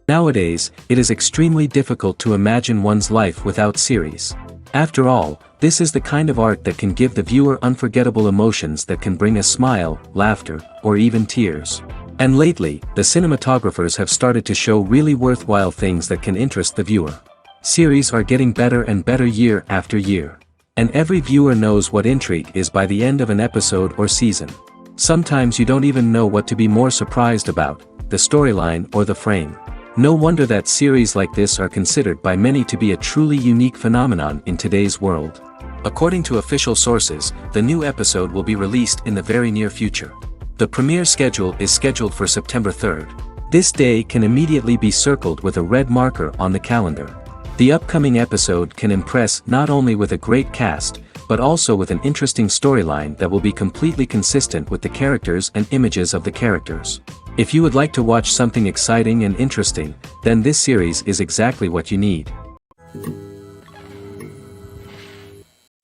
Nowadays, it is extremely difficult to imagine one's life without series. After all, this is the kind of art that can give the viewer unforgettable emotions that can bring a smile, laughter, or even tears. And lately, the cinematographers have started to show really worthwhile things that can interest the viewer. Series are getting better and better year after year. And every viewer knows what intrigue is by the end of an episode or season. Sometimes you don't even know what to be more surprised about, the storyline or the frame. No wonder that series like this are considered by many to be a truly unique phenomenon in today's world. According to official sources, the new episode will be released in the very near future. The premiere schedule is scheduled for September 3rd. This day can immediately be circled with a red marker on the calendar. The upcoming episode can impress not only with a great cast, but also with an interesting storyline that will be completely consistent with the characters and images of the characters. If you would like to watch something exciting and interesting, then this series is exactly what you need.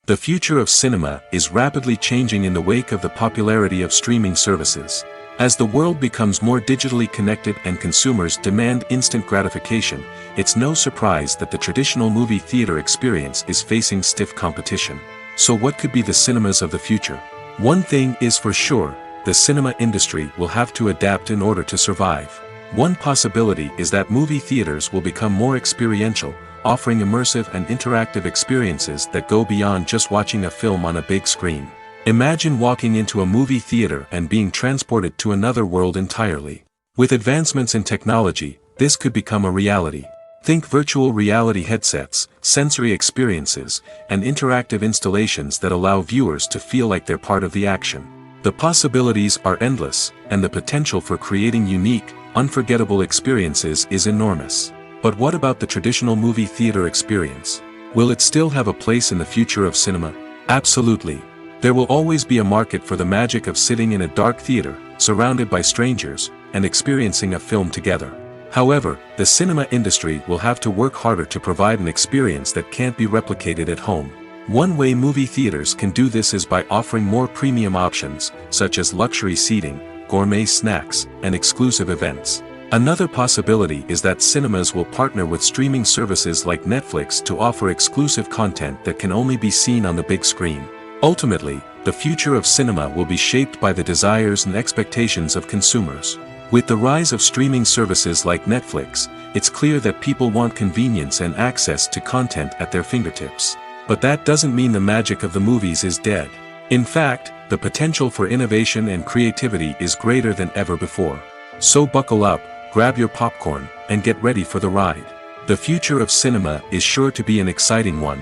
The future of cinema is rapidly changing in the wake of the popularity of streaming services. As the world becomes more digitally connected and consumers demand instant gratification, it's no surprise that the traditional movie theater experience is facing stiff competition. So what could be the cinemas of the future? One thing is for sure, the cinema industry will have to adapt in order to survive. One possibility is that movie theaters will become more experiential, offering immersive and interactive experiences that go beyond just watching a film on a big screen. Imagine walking into a movie theater and being transported to another world entirely. With advancements in technology, this could become a reality. Think virtual reality headsets, sensory experiences, and interactive installations that allow viewers to feel like they're part of the action. The possibilities are endless, and the potential for creating unique, unforgettable experiences is enormous. But what about the traditional movie theater experience? Will it still have a place in the future of cinema? Absolutely. There will always be a market for the magic of sitting in a dark theater, surrounded by strangers, and experiencing a film together. However, the cinema industry will have to work harder to provide an experience that can't be replicated at home. One way movie theaters can do this is by offering more premium options, such as luxury seating, gourmet snacks, and exclusive events. Another possibility is that cinemas will partner with streaming services like Netflix to offer exclusive content that can only be seen on the big screen. Ultimately, the future of cinema will be shaped by the desires and expectations of consumers. With the rise of streaming services like Netflix, it's clear that people want convenience and access to content at their fingertips. But that doesn't mean the magic of the movies is dead. In fact, the potential for innovation and creativity is greater than ever before. So buckle up, grab your popcorn, and get ready for the ride. The future of cinema is sure to be an exciting one.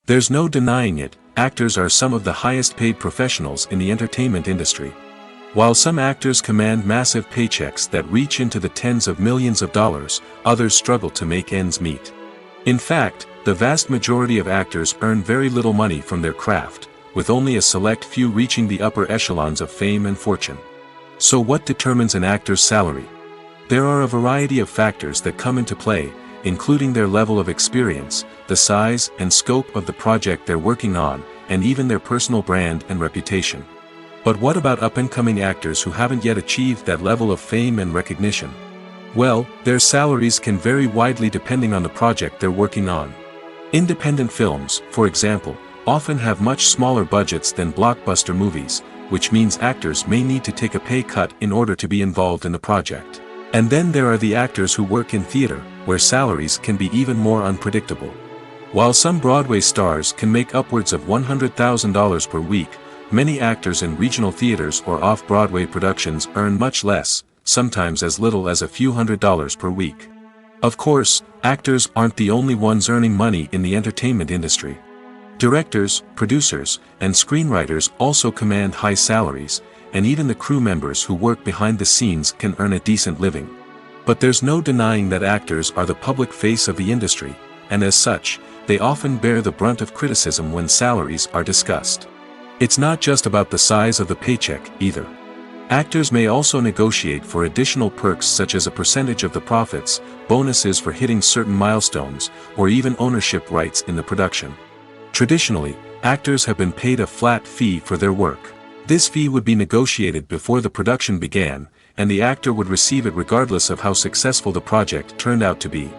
There's no denying it, actors are some of the highest paid professionals in the entertainment industry. While some actors command massive paychecks that reach into the tens of millions of dollars, others struggle to make ends meet. In fact, the vast majority of actors earn very little money from their craft, with only a select few reaching the upper echelons of fame and fortune. So what determines an actor's salary? There are a variety of factors that come into play, including their level of experience, the size and scope of the project they're working on, and even their personal brand and reputation. But what about up-and-coming actors who haven't yet achieved that level of fame and recognition? Well, their salaries can vary widely depending on the project they're working on. Independent films, for example, often have much smaller budgets than blockbuster movies, which means actors may need to take a pay cut in order to be involved in the project. And then there are the actors who work in theater, where salaries can be even more unpredictable. While some Broadway stars can make upwards of $100,000 per week, many actors in regional theaters or off-Broadway productions earn much less, sometimes as little as a few $100s per week. Of course, actors aren't the only ones earning money in the entertainment industry. Directors, producers, and screenwriters also command high salaries, and even the crew members who work behind the scenes can earn a decent living. But there's no denying that actors are the public face of the industry, and as such, they often bear the brunt of criticism when salaries are discussed. It's not just about the size of the paycheck, either. Actors may also negotiate for additional perks such as a percentage of the profits, bonuses for hitting certain milestones, or even ownership rights in the production. Traditionally, actors have been paid a flat fee for their work. This fee would be negotiated before the production began, and the actor would receive it regardless of how successful the project turned out to be.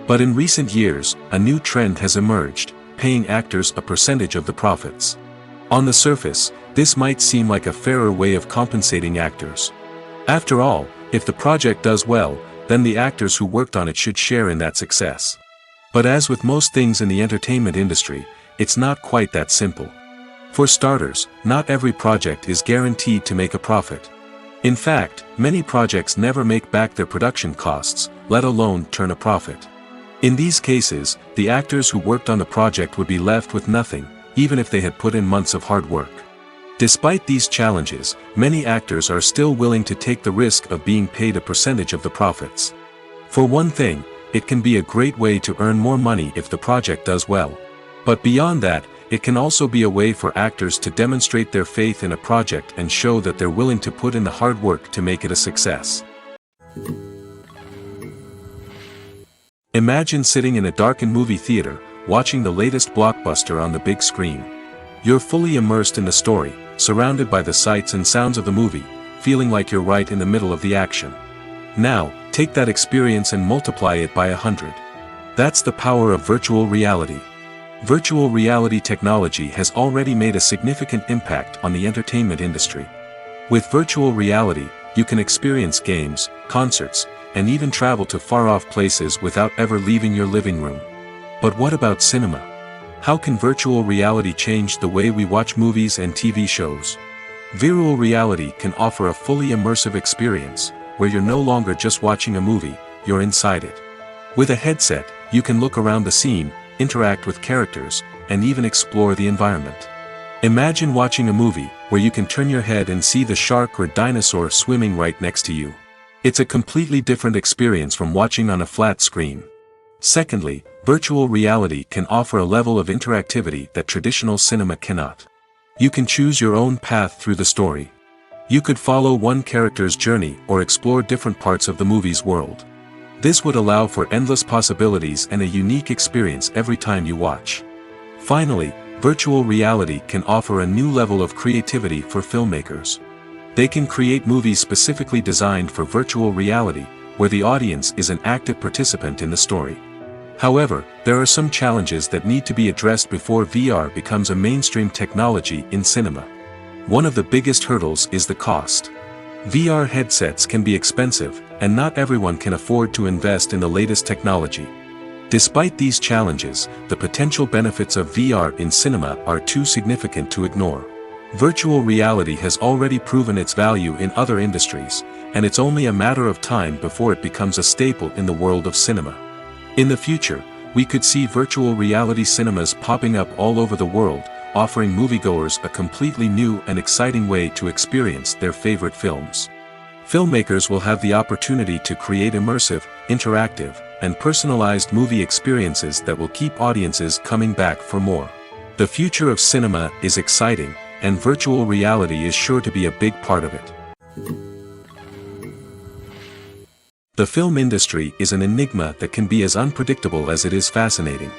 But in recent years, a new trend has emerged, paying actors a percentage of the profits. On the surface, this might seem like a fairer way of compensating actors. After all, if the project does well, then the actors who worked on it should share in that success. But as with most things in the entertainment industry, it's not quite that simple. For starters, not every project is guaranteed to make a profit. In fact, many projects never make back their production costs, let alone turn a profit. In these cases, the actors who worked on the project would be left with nothing, even if they had put in months of hard work. Despite these challenges, many actors are still willing to take the risk of being paid a percentage of the profits. For one thing, it can be a great way to earn more money if the project does well. But beyond that, it can also be a way for actors to demonstrate their faith in a project and show that they're willing to put in the hard work to make it a success. Imagine sitting in a darkened movie theater, watching the latest blockbuster on the big screen. You're fully immersed in the story, surrounded by the sights and sounds of the movie, feeling like you're right in the middle of the action. Now, take that experience and multiply it by 100. That's the power of virtual reality. Virtual reality technology has already made a significant impact on the entertainment industry. With virtual reality, you can experience games, concerts, and even travel to far-off places without ever leaving your living room. But what about cinema? How can virtual reality change the way we watch movies and TV shows? Virtual reality can offer a fully immersive experience, where you're no longer just watching a movie, you're inside it. With a headset, you can look around the scene, interact with characters, and even explore the environment. Imagine watching a movie, where you can turn your head and see the shark or dinosaur swimming right next to you. It's a completely different experience from watching on a flat screen. Secondly, virtual reality can offer a level of interactivity that traditional cinema cannot. You can choose your own path through the story. You could follow one character's journey or explore different parts of the movie's world. This would allow for endless possibilities and a unique experience every time you watch. Finally, virtual reality can offer a new level of creativity for filmmakers. They can create movies specifically designed for virtual reality, where the audience is an active participant in the story. However, there are some challenges that need to be addressed before VR becomes a mainstream technology in cinema. One of the biggest hurdles is the cost. VR headsets can be expensive, and not everyone can afford to invest in the latest technology. Despite these challenges, the potential benefits of VR in cinema are too significant to ignore. Virtual reality has already proven its value in other industries, and it's only a matter of time before it becomes a staple in the world of cinema. In the future, we could see virtual reality cinemas popping up all over the world, offering moviegoers a completely new and exciting way to experience their favorite films. Filmmakers will have the opportunity to create immersive, interactive, and personalized movie experiences that will keep audiences coming back for more. The future of cinema is exciting, and virtual reality is sure to be a big part of it. The film industry is an enigma that can be as unpredictable as it is fascinating.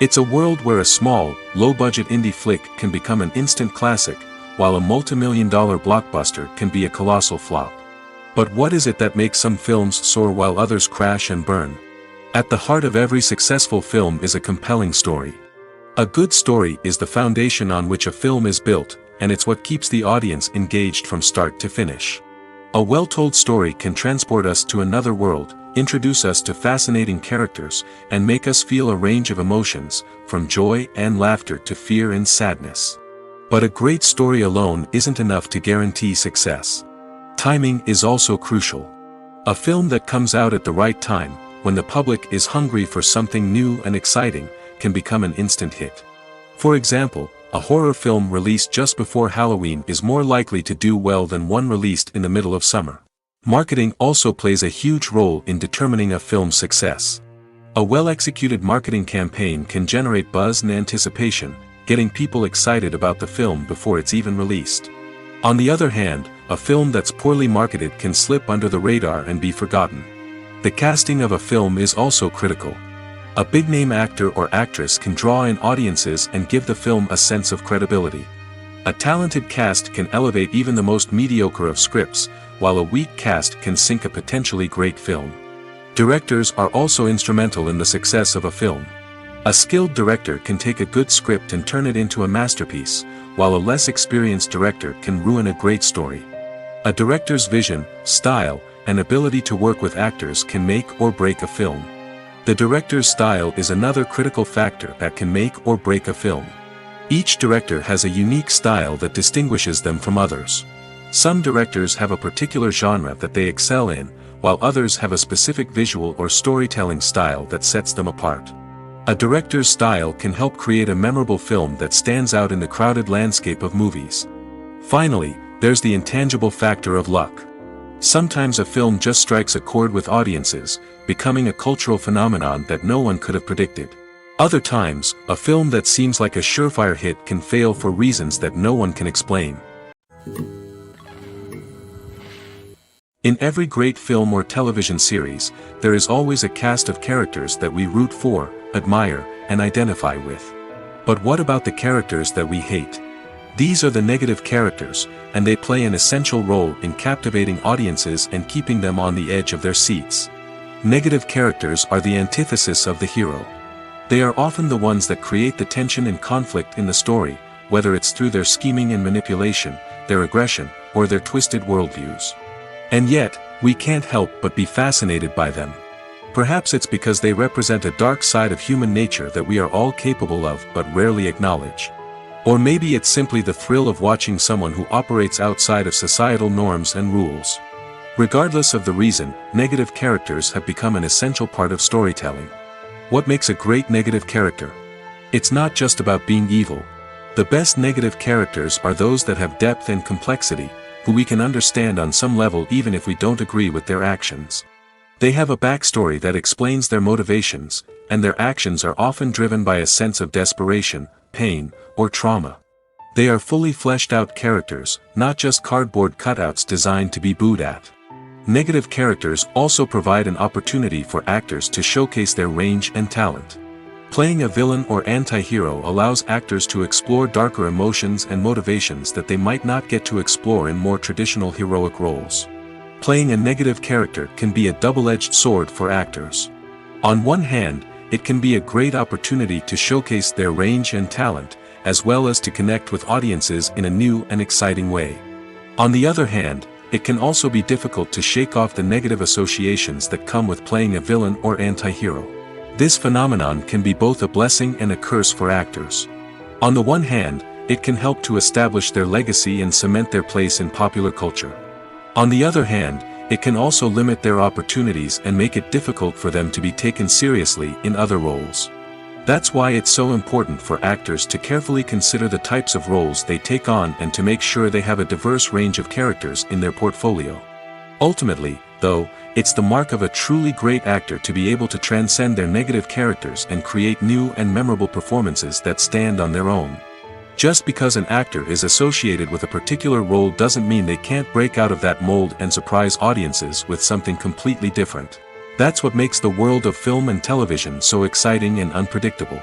It's a world where a small, low-budget indie flick can become an instant classic, while a multi-million-dollar blockbuster can be a colossal flop. But what is it that makes some films soar while others crash and burn? At the heart of every successful film is a compelling story. A good story is the foundation on which a film is built, and it's what keeps the audience engaged from start to finish. A well-told story can transport us to another world, introduce us to fascinating characters, and make us feel a range of emotions, from joy and laughter to fear and sadness. But a great story alone isn't enough to guarantee success. Timing is also crucial. A film that comes out at the right time, when the public is hungry for something new and exciting, can become an instant hit. For example, a horror film released just before Halloween is more likely to do well than one released in the middle of summer. Marketing also plays a huge role in determining a film's success. A well-executed marketing campaign can generate buzz and anticipation, getting people excited about the film before it's even released. On the other hand, a film that's poorly marketed can slip under the radar and be forgotten. The casting of a film is also critical. A big-name actor or actress can draw in audiences and give the film a sense of credibility. A talented cast can elevate even the most mediocre of scripts, while a weak cast can sink a potentially great film. Directors are also instrumental in the success of a film. A skilled director can take a good script and turn it into a masterpiece, while a less experienced director can ruin a great story. A director's vision, style, and ability to work with actors can make or break a film. The director's style is another critical factor that can make or break a film. Each director has a unique style that distinguishes them from others. Some directors have a particular genre that they excel in, while others have a specific visual or storytelling style that sets them apart. A director's style can help create a memorable film that stands out in the crowded landscape of movies. Finally, there's the intangible factor of luck. Sometimes a film just strikes a chord with audiences, becoming a cultural phenomenon that no one could have predicted. Other times, a film that seems like a surefire hit can fail for reasons that no one can explain. In every great film or television series, there is always a cast of characters that we root for, admire, and identify with. But what about the characters that we hate? These are the negative characters, and they play an essential role in captivating audiences and keeping them on the edge of their seats. Negative characters are the antithesis of the hero. They are often the ones that create the tension and conflict in the story, whether it's through their scheming and manipulation, their aggression, or their twisted worldviews. And yet, we can't help but be fascinated by them. Perhaps it's because they represent a dark side of human nature that we are all capable of but rarely acknowledge. Or maybe it's simply the thrill of watching someone who operates outside of societal norms and rules. Regardless of the reason, negative characters have become an essential part of storytelling. What makes a great negative character? It's not just about being evil. The best negative characters are those that have depth and complexity, who we can understand on some level even if we don't agree with their actions. They have a backstory that explains their motivations, and their actions are often driven by a sense of desperation, pain, or trauma. They are fully fleshed out characters, not just cardboard cutouts designed to be booed at. Negative characters also provide an opportunity for actors to showcase their range and talent. Playing a villain or anti-hero allows actors to explore darker emotions and motivations that they might not get to explore in more traditional heroic roles. Playing a negative character can be a double-edged sword for actors. On one hand, it can be a great opportunity to showcase their range and talent, as well as to connect with audiences in a new and exciting way. On the other hand, it can also be difficult to shake off the negative associations that come with playing a villain or anti-hero. This phenomenon can be both a blessing and a curse for actors. On the one hand, it can help to establish their legacy and cement their place in popular culture. On the other hand, it can also limit their opportunities and make it difficult for them to be taken seriously in other roles. That's why it's so important for actors to carefully consider the types of roles they take on and to make sure they have a diverse range of characters in their portfolio. Ultimately, though, it's the mark of a truly great actor to be able to transcend their negative characters and create new and memorable performances that stand on their own. Just because an actor is associated with a particular role doesn't mean they can't break out of that mold and surprise audiences with something completely different. That's what makes the world of film and television so exciting and unpredictable.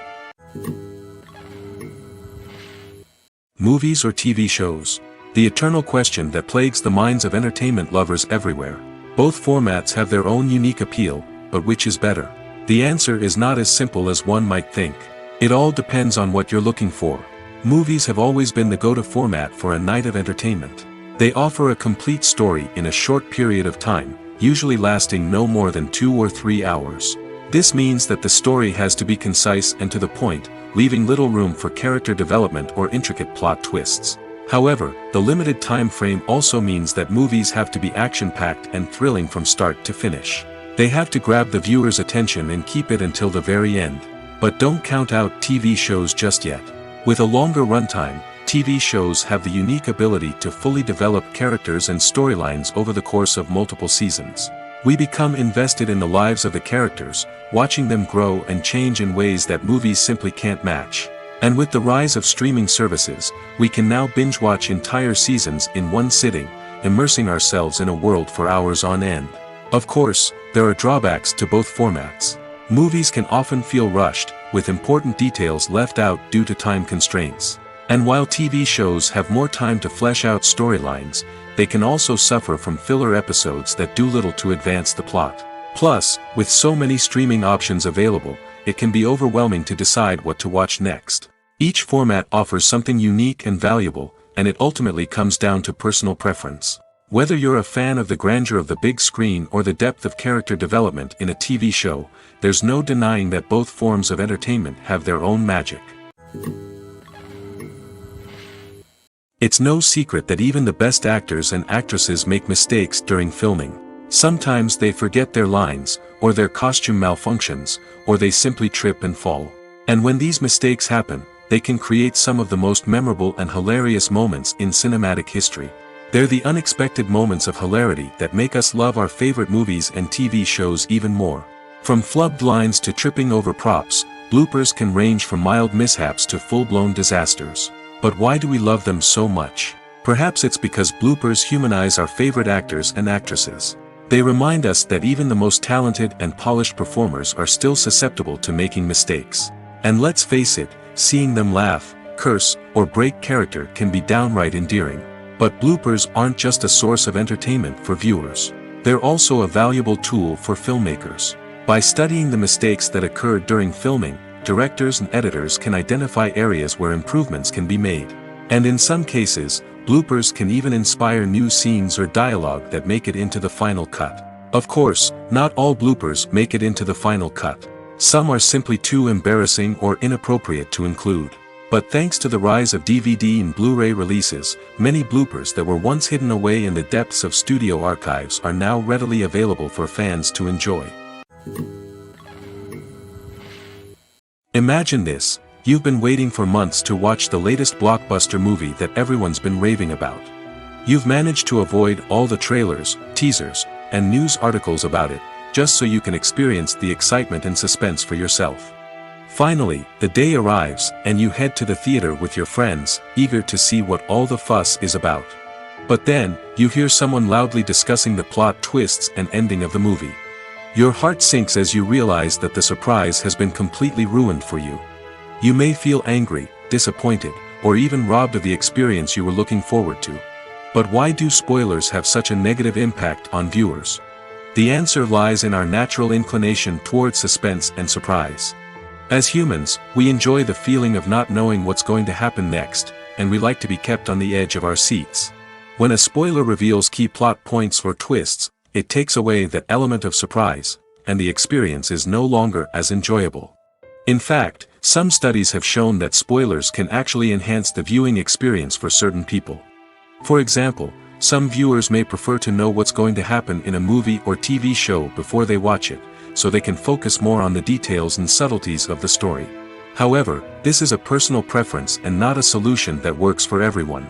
Movies or TV shows? The eternal question that plagues the minds of entertainment lovers everywhere. Both formats have their own unique appeal, but which is better? The answer is not as simple as one might think. It all depends on what you're looking for. Movies have always been the go-to format for a night of entertainment. They offer a complete story in a short period of time, usually lasting no more than 2 or 3 hours. This means that the story has to be concise and to the point, leaving little room for character development or intricate plot twists. However, the limited time frame also means that movies have to be action-packed and thrilling from start to finish. They have to grab the viewer's attention and keep it until the very end. But don't count out TV shows just yet. With a longer runtime, TV shows have the unique ability to fully develop characters and storylines over the course of multiple seasons. We become invested in the lives of the characters, watching them grow and change in ways that movies simply can't match. And with the rise of streaming services, we can now binge-watch entire seasons in one sitting, immersing ourselves in a world for hours on end. Of course, there are drawbacks to both formats. Movies can often feel rushed, with important details left out due to time constraints. And while TV shows have more time to flesh out storylines, they can also suffer from filler episodes that do little to advance the plot. Plus, with so many streaming options available, it can be overwhelming to decide what to watch next. Each format offers something unique and valuable, and it ultimately comes down to personal preference. Whether you're a fan of the grandeur of the big screen or the depth of character development in a TV show, there's no denying that both forms of entertainment have their own magic. It's no secret that even the best actors and actresses make mistakes during filming. Sometimes they forget their lines, or their costume malfunctions, or they simply trip and fall. And when these mistakes happen, they can create some of the most memorable and hilarious moments in cinematic history. They're the unexpected moments of hilarity that make us love our favorite movies and TV shows even more. From flubbed lines to tripping over props, bloopers can range from mild mishaps to full-blown disasters. But why do we love them so much? Perhaps it's because bloopers humanize our favorite actors and actresses. They remind us that even the most talented and polished performers are still susceptible to making mistakes. And let's face it, seeing them laugh, curse, or break character can be downright endearing. But bloopers aren't just a source of entertainment for viewers. They're also a valuable tool for filmmakers. By studying the mistakes that occurred during filming, directors and editors can identify areas where improvements can be made. And in some cases, bloopers can even inspire new scenes or dialogue that make it into the final cut. Of course, not all bloopers make it into the final cut. Some are simply too embarrassing or inappropriate to include. But thanks to the rise of DVD and Blu-ray releases, many bloopers that were once hidden away in the depths of studio archives are now readily available for fans to enjoy. Imagine this: you've been waiting for months to watch the latest blockbuster movie that everyone's been raving about. You've managed to avoid all the trailers, teasers, and news articles about it, just so you can experience the excitement and suspense for yourself. Finally, the day arrives, and you head to the theater with your friends, eager to see what all the fuss is about. But then, you hear someone loudly discussing the plot twists and ending of the movie. Your heart sinks as you realize that the surprise has been completely ruined for you. You may feel angry, disappointed, or even robbed of the experience you were looking forward to. But why do spoilers have such a negative impact on viewers? The answer lies in our natural inclination toward suspense and surprise. As humans, we enjoy the feeling of not knowing what's going to happen next, and we like to be kept on the edge of our seats. When a spoiler reveals key plot points or twists, it takes away that element of surprise, and the experience is no longer as enjoyable. In fact, some studies have shown that spoilers can actually enhance the viewing experience for certain people. For example, some viewers may prefer to know what's going to happen in a movie or TV show before they watch it, so they can focus more on the details and subtleties of the story. However, this is a personal preference and not a solution that works for everyone.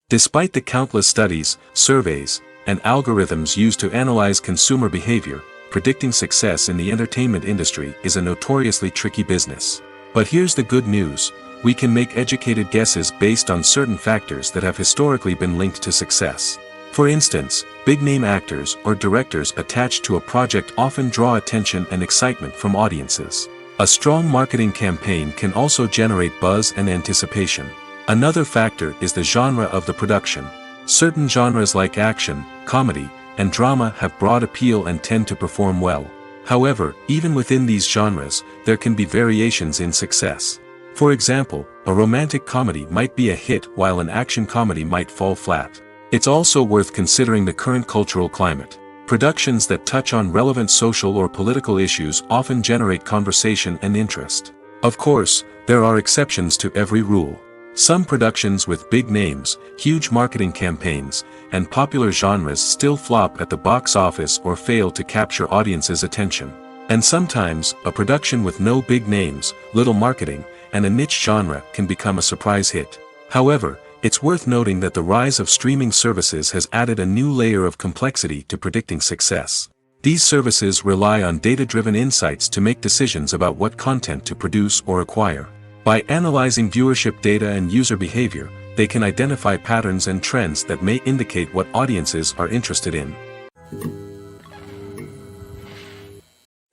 Despite the countless studies, surveys, and algorithms used to analyze consumer behavior, predicting success in the entertainment industry is a notoriously tricky business. But here's the good news: we can make educated guesses based on certain factors that have historically been linked to success. For instance, big-name actors or directors attached to a project often draw attention and excitement from audiences. A strong marketing campaign can also generate buzz and anticipation. Another factor is the genre of the production. Certain genres like action, comedy, and drama have broad appeal and tend to perform well. However, even within these genres, there can be variations in success. For example, a romantic comedy might be a hit while an action comedy might fall flat. It's also worth considering the current cultural climate. Productions that touch on relevant social or political issues often generate conversation and interest. Of course, there are exceptions to every rule. Some productions with big names, huge marketing campaigns, and popular genres still flop at the box office or fail to capture audiences' attention. And sometimes, a production with no big names, little marketing, and a niche genre can become a surprise hit. However, it's worth noting that the rise of streaming services has added a new layer of complexity to predicting success. These services rely on data-driven insights to make decisions about what content to produce or acquire. By analyzing viewership data and user behavior, they can identify patterns and trends that may indicate what audiences are interested in.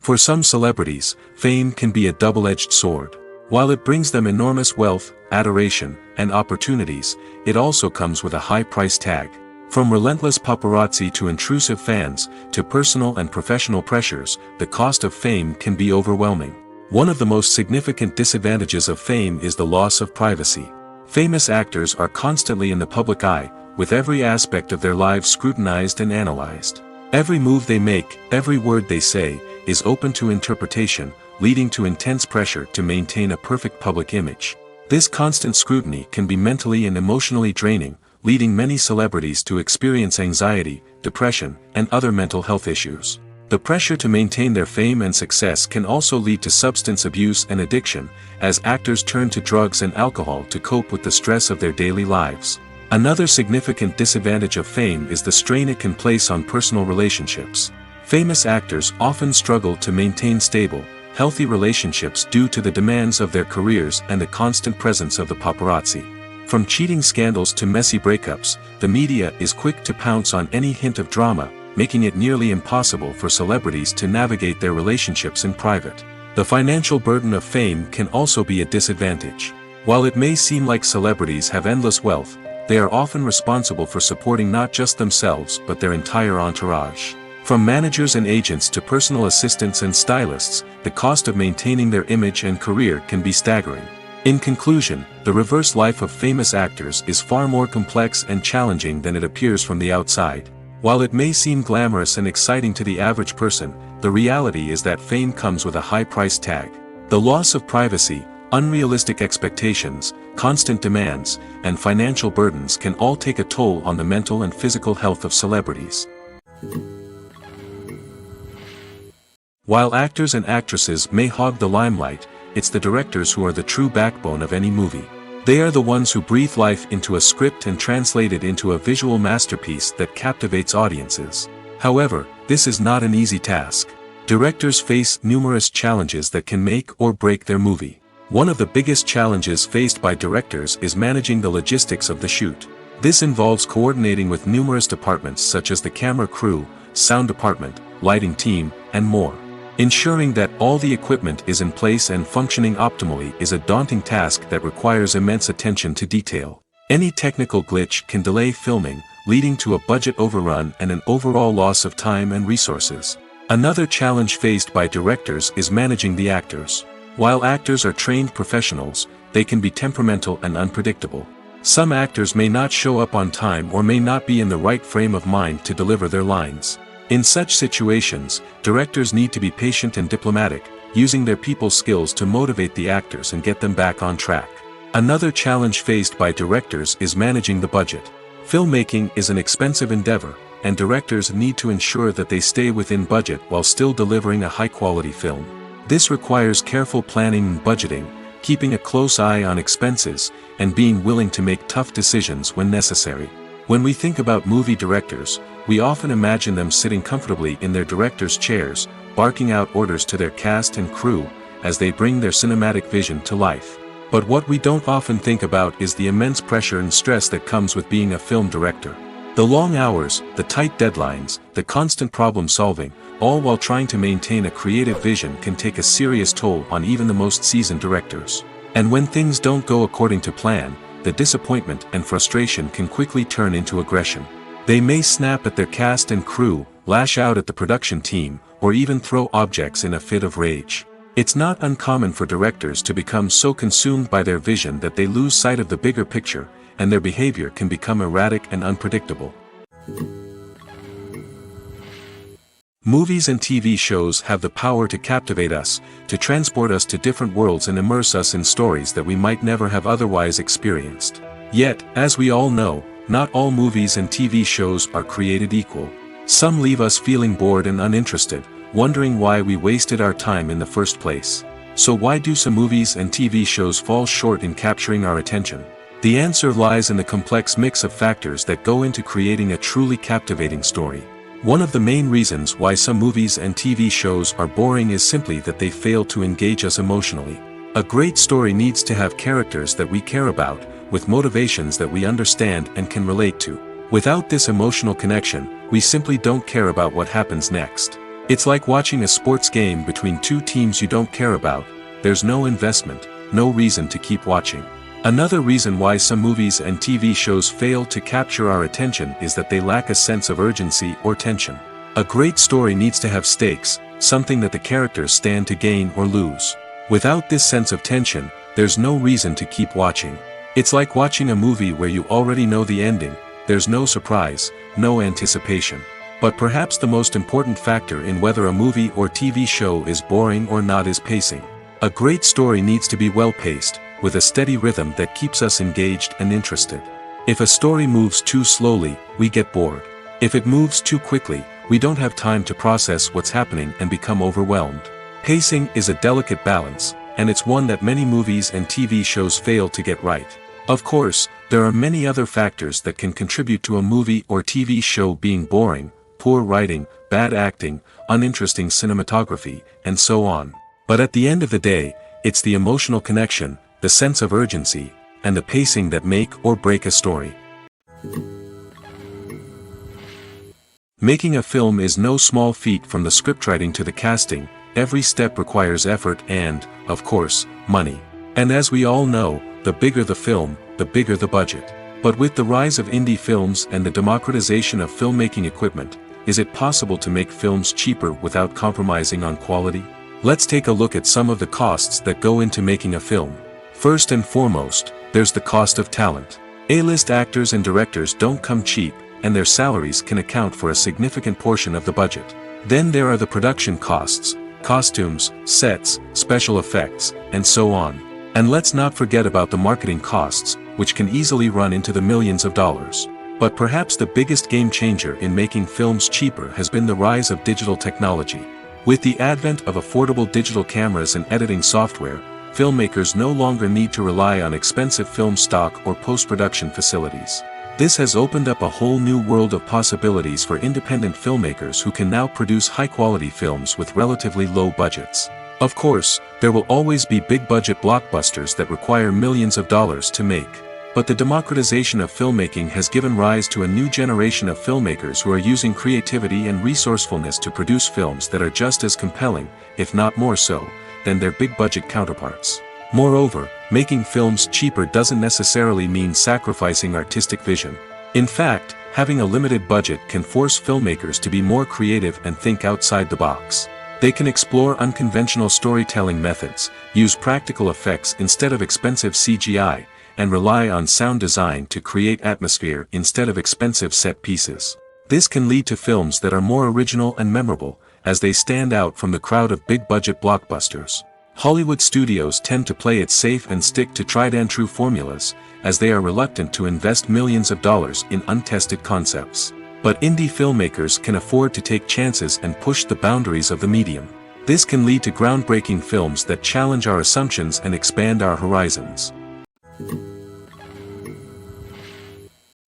For some celebrities, fame can be a double-edged sword. While it brings them enormous wealth, adoration, and opportunities, it also comes with a high price tag. From relentless paparazzi to intrusive fans, to personal and professional pressures, the cost of fame can be overwhelming. One of the most significant disadvantages of fame is the loss of privacy. Famous actors are constantly in the public eye, with every aspect of their lives scrutinized and analyzed. Every move they make, every word they say, is open to interpretation, leading to intense pressure to maintain a perfect public image. This constant scrutiny can be mentally and emotionally draining, leading many celebrities to experience anxiety, depression, and other mental health issues. The pressure to maintain their fame and success can also lead to substance abuse and addiction, as actors turn to drugs and alcohol to cope with the stress of their daily lives. Another significant disadvantage of fame is the strain it can place on personal relationships. Famous actors often struggle to maintain stable, healthy relationships due to the demands of their careers and the constant presence of the paparazzi. From cheating scandals to messy breakups, the media is quick to pounce on any hint of drama, making it nearly impossible for celebrities to navigate their relationships in private. The financial burden of fame can also be a disadvantage. While it may seem like celebrities have endless wealth, they are often responsible for supporting not just themselves but their entire entourage. From managers and agents to personal assistants and stylists, the cost of maintaining their image and career can be staggering. In conclusion, the reverse life of famous actors is far more complex and challenging than it appears from the outside. While it may seem glamorous and exciting to the average person, the reality is that fame comes with a high price tag. The loss of privacy, unrealistic expectations, constant demands, and financial burdens can all take a toll on the mental and physical health of celebrities. While actors and actresses may hog the limelight, it's the directors who are the true backbone of any movie. They are the ones who breathe life into a script and translate it into a visual masterpiece that captivates audiences. However, this is not an easy task. Directors face numerous challenges that can make or break their movie. One of the biggest challenges faced by directors is managing the logistics of the shoot. This involves coordinating with numerous departments such as the camera crew, sound department, lighting team, and more. Ensuring that all the equipment is in place and functioning optimally is a daunting task that requires immense attention to detail. Any technical glitch can delay filming, leading to a budget overrun and an overall loss of time and resources. Another challenge faced by directors is managing the actors. While actors are trained professionals, they can be temperamental and unpredictable. Some actors may not show up on time or may not be in the right frame of mind to deliver their lines. In such situations, directors need to be patient and diplomatic, using their people skills to motivate the actors and get them back on track. Another challenge faced by directors is managing the budget. Filmmaking is an expensive endeavor, and directors need to ensure that they stay within budget while still delivering a high-quality film. This requires careful planning and budgeting, keeping a close eye on expenses, and being willing to make tough decisions when necessary. When we think about movie directors, we often imagine them sitting comfortably in their director's chairs, barking out orders to their cast and crew, as they bring their cinematic vision to life. But what we don't often think about is the immense pressure and stress that comes with being a film director. The long hours, the tight deadlines, the constant problem solving, all while trying to maintain a creative vision can take a serious toll on even the most seasoned directors. And when things don't go according to plan, the disappointment and frustration can quickly turn into aggression. They may snap at their cast and crew, lash out at the production team, or even throw objects in a fit of rage. It's not uncommon for directors to become so consumed by their vision that they lose sight of the bigger picture, and their behavior can become erratic and unpredictable. Movies and TV shows have the power to captivate us, to transport us to different worlds and immerse us in stories that we might never have otherwise experienced. Yet, as we all know, not all movies and TV shows are created equal. Some leave us feeling bored and uninterested, wondering why we wasted our time in the first place. So why do some movies and TV shows fall short in capturing our attention? The answer lies in the complex mix of factors that go into creating a truly captivating story. One of the main reasons why some movies and TV shows are boring is simply that they fail to engage us emotionally. A great story needs to have characters that we care about, with motivations that we understand and can relate to. Without this emotional connection, we simply don't care about what happens next. It's like watching a sports game between two teams you don't care about. There's no investment, no reason to keep watching. Another reason why some movies and TV shows fail to capture our attention is that they lack a sense of urgency or tension. A great story needs to have stakes, something that the characters stand to gain or lose. Without this sense of tension, there's no reason to keep watching. It's like watching a movie where you already know the ending, there's no surprise, no anticipation. But perhaps the most important factor in whether a movie or TV show is boring or not is pacing. A great story needs to be well-paced, with a steady rhythm that keeps us engaged and interested. If a story moves too slowly, we get bored. If it moves too quickly, we don't have time to process what's happening and become overwhelmed. Pacing is a delicate balance, and it's one that many movies and TV shows fail to get right. Of course, there are many other factors that can contribute to a movie or TV show being boring: poor writing, bad acting, uninteresting cinematography, and so on. But at the end of the day, it's the emotional connection, the sense of urgency, and the pacing that make or break a story. Making a film is no small feat. From the scriptwriting to the casting, every step requires effort and, of course, money. And as we all know, the bigger the film, the bigger the budget. But with the rise of indie films and the democratization of filmmaking equipment, is it possible to make films cheaper without compromising on quality? Let's take a look at some of the costs that go into making a film. First and foremost, there's the cost of talent. A-list actors and directors don't come cheap, and their salaries can account for a significant portion of the budget. Then there are the production costs: costumes, sets, special effects, and so on. And let's not forget about the marketing costs, which can easily run into the millions of dollars. But perhaps the biggest game changer in making films cheaper has been the rise of digital technology. With the advent of affordable digital cameras and editing software, filmmakers no longer need to rely on expensive film stock or post-production facilities. This has opened up a whole new world of possibilities for independent filmmakers who can now produce high-quality films with relatively low budgets. Of course, there will always be big-budget blockbusters that require millions of dollars to make. But the democratization of filmmaking has given rise to a new generation of filmmakers who are using creativity and resourcefulness to produce films that are just as compelling, if not more so, than their big-budget counterparts. Moreover, making films cheaper doesn't necessarily mean sacrificing artistic vision. In fact, having a limited budget can force filmmakers to be more creative and think outside the box. They can explore unconventional storytelling methods, use practical effects instead of expensive CGI, and rely on sound design to create atmosphere instead of expensive set pieces. This can lead to films that are more original and memorable, as they stand out from the crowd of big-budget blockbusters. Hollywood studios tend to play it safe and stick to tried-and-true formulas, as they are reluctant to invest millions of dollars in untested concepts. But indie filmmakers can afford to take chances and push the boundaries of the medium. This can lead to groundbreaking films that challenge our assumptions and expand our horizons.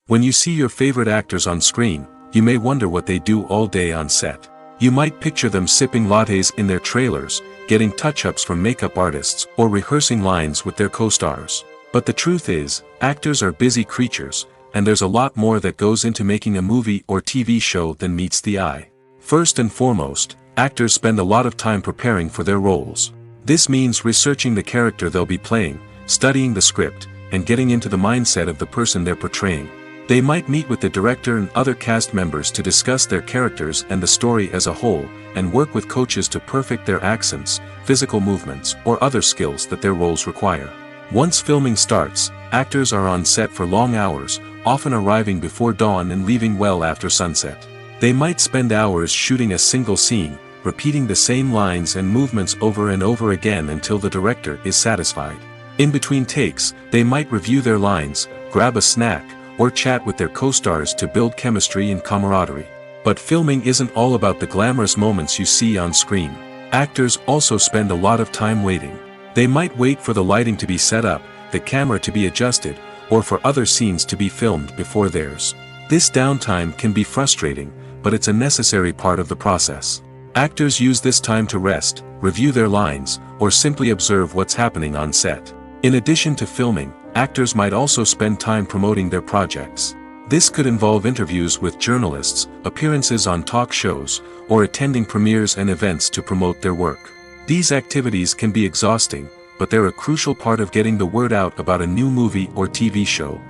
When you see your favorite actors on screen, you may wonder what they do all day on set. You might picture them sipping lattes in their trailers, getting touch-ups from makeup artists, or rehearsing lines with their co-stars. But the truth is, actors are busy creatures, and there's a lot more that goes into making a movie or TV show than meets the eye. First and foremost, actors spend a lot of time preparing for their roles. This means researching the character they'll be playing, studying the script, and getting into the mindset of the person they're portraying. They might meet with the director and other cast members to discuss their characters and the story as a whole, and work with coaches to perfect their accents, physical movements, or other skills that their roles require. Once filming starts, actors are on set for long hours, often arriving before dawn and leaving well after sunset. They might spend hours shooting a single scene, repeating the same lines and movements over and over again until the director is satisfied. In between takes, they might review their lines, grab a snack, or chat with their co-stars to build chemistry and camaraderie. But filming isn't all about the glamorous moments you see on screen. Actors also spend a lot of time waiting. They might wait for the lighting to be set up, the camera to be adjusted, or for other scenes to be filmed before theirs. This downtime can be frustrating, but it's a necessary part of the process. Actors use this time to rest, review their lines, or simply observe what's happening on set. In addition to filming, actors might also spend time promoting their projects. This could involve interviews with journalists, appearances on talk shows, or attending premieres and events to promote their work. These activities can be exhausting, but they're a crucial part of getting the word out about a new movie or TV show.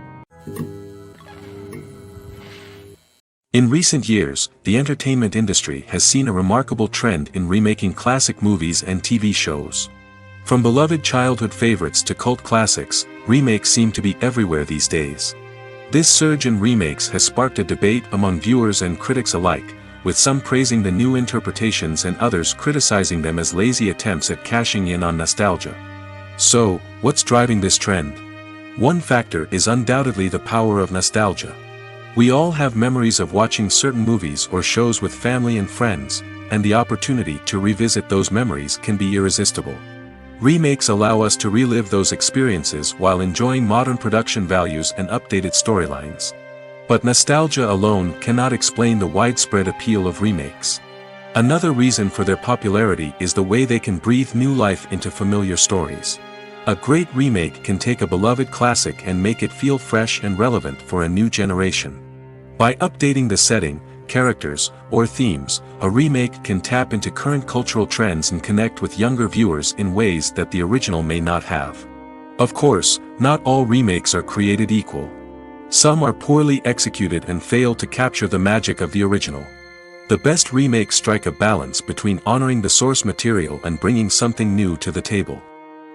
In recent years, the entertainment industry has seen a remarkable trend in remaking classic movies and TV shows. From beloved childhood favorites to cult classics, remakes seem to be everywhere these days. This surge in remakes has sparked a debate among viewers and critics alike, with some praising the new interpretations and others criticizing them as lazy attempts at cashing in on nostalgia. So, what's driving this trend? One factor is undoubtedly the power of nostalgia. We all have memories of watching certain movies or shows with family and friends, and the opportunity to revisit those memories can be irresistible. Remakes allow us to relive those experiences while enjoying modern production values and updated storylines. But nostalgia alone cannot explain the widespread appeal of remakes. Another reason for their popularity is the way they can breathe new life into familiar stories. A great remake can take a beloved classic and make it feel fresh and relevant for a new generation. By updating the setting, characters, or themes, a remake can tap into current cultural trends and connect with younger viewers in ways that the original may not have. Of course, not all remakes are created equal. Some are poorly executed and fail to capture the magic of the original. The best remakes strike a balance between honoring the source material and bringing something new to the table.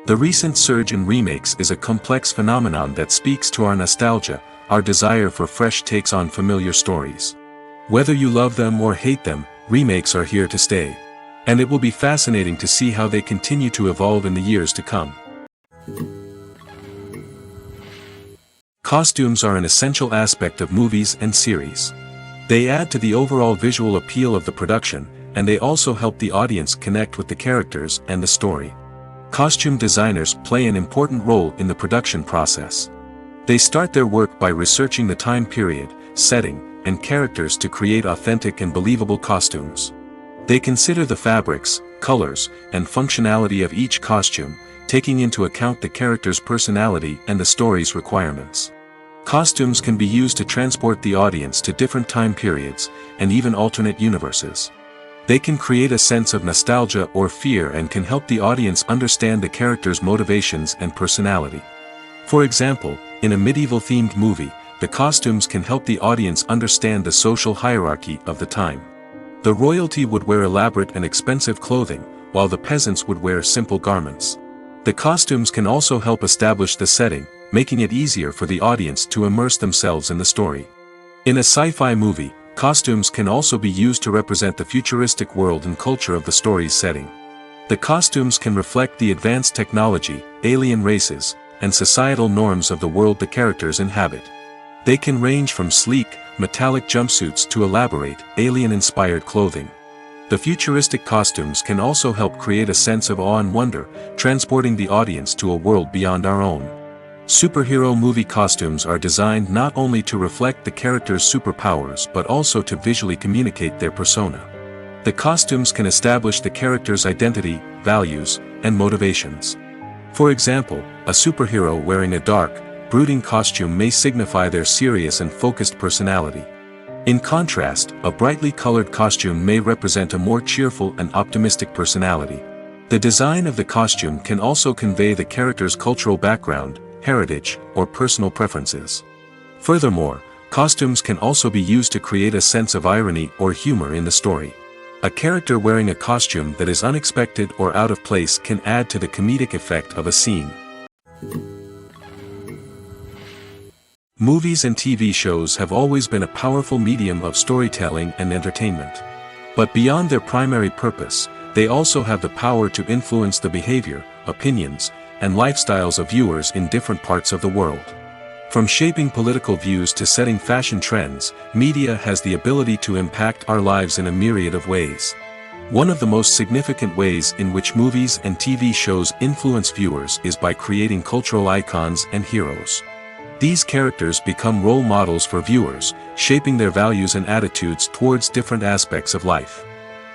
The recent surge in remakes is a complex phenomenon that speaks to our nostalgia, our desire for fresh takes on familiar stories. Whether you love them or hate them, remakes are here to stay. And it will be fascinating to see how they continue to evolve in the years to come. Costumes are an essential aspect of movies and series. They add to the overall visual appeal of the production, and they also help the audience connect with the characters and the story. Costume designers play an important role in the production process. They start their work by researching the time period, setting, and characters to create authentic and believable costumes. They consider the fabrics, colors, and functionality of each costume, taking into account the character's personality and the story's requirements. Costumes can be used to transport the audience to different time periods, and even alternate universes. They can create a sense of nostalgia or fear and can help the audience understand the character's motivations and personality. For example, in a medieval-themed movie, the costumes can help the audience understand the social hierarchy of the time. The royalty would wear elaborate and expensive clothing, while the peasants would wear simple garments. The costumes can also help establish the setting, making it easier for the audience to immerse themselves in the story. In a sci-fi movie, costumes can also be used to represent the futuristic world and culture of the story's setting. The costumes can reflect the advanced technology, alien races, and societal norms of the world the characters inhabit. They can range from sleek, metallic jumpsuits to elaborate, alien-inspired clothing. The futuristic costumes can also help create a sense of awe and wonder, transporting the audience to a world beyond our own. Superhero movie costumes are designed not only to reflect the character's superpowers but also to visually communicate their persona. The costumes can establish the character's identity, values, and motivations. For example, a superhero wearing a dark, brooding costume may signify their serious and focused personality. In contrast, a brightly colored costume may represent a more cheerful and optimistic personality. The design of the costume can also convey the character's cultural background, heritage, or personal preferences. Furthermore, costumes can also be used to create a sense of irony or humor in the story. A character wearing a costume that is unexpected or out of place can add to the comedic effect of a scene. Movies and TV shows have always been a powerful medium of storytelling and entertainment. But beyond their primary purpose, they also have the power to influence the behavior, opinions, and lifestyles of viewers in different parts of the world. From shaping political views to setting fashion trends, media has the ability to impact our lives in a myriad of ways. One of the most significant ways in which movies and TV shows influence viewers is by creating cultural icons and heroes. These characters become role models for viewers, shaping their values and attitudes towards different aspects of life.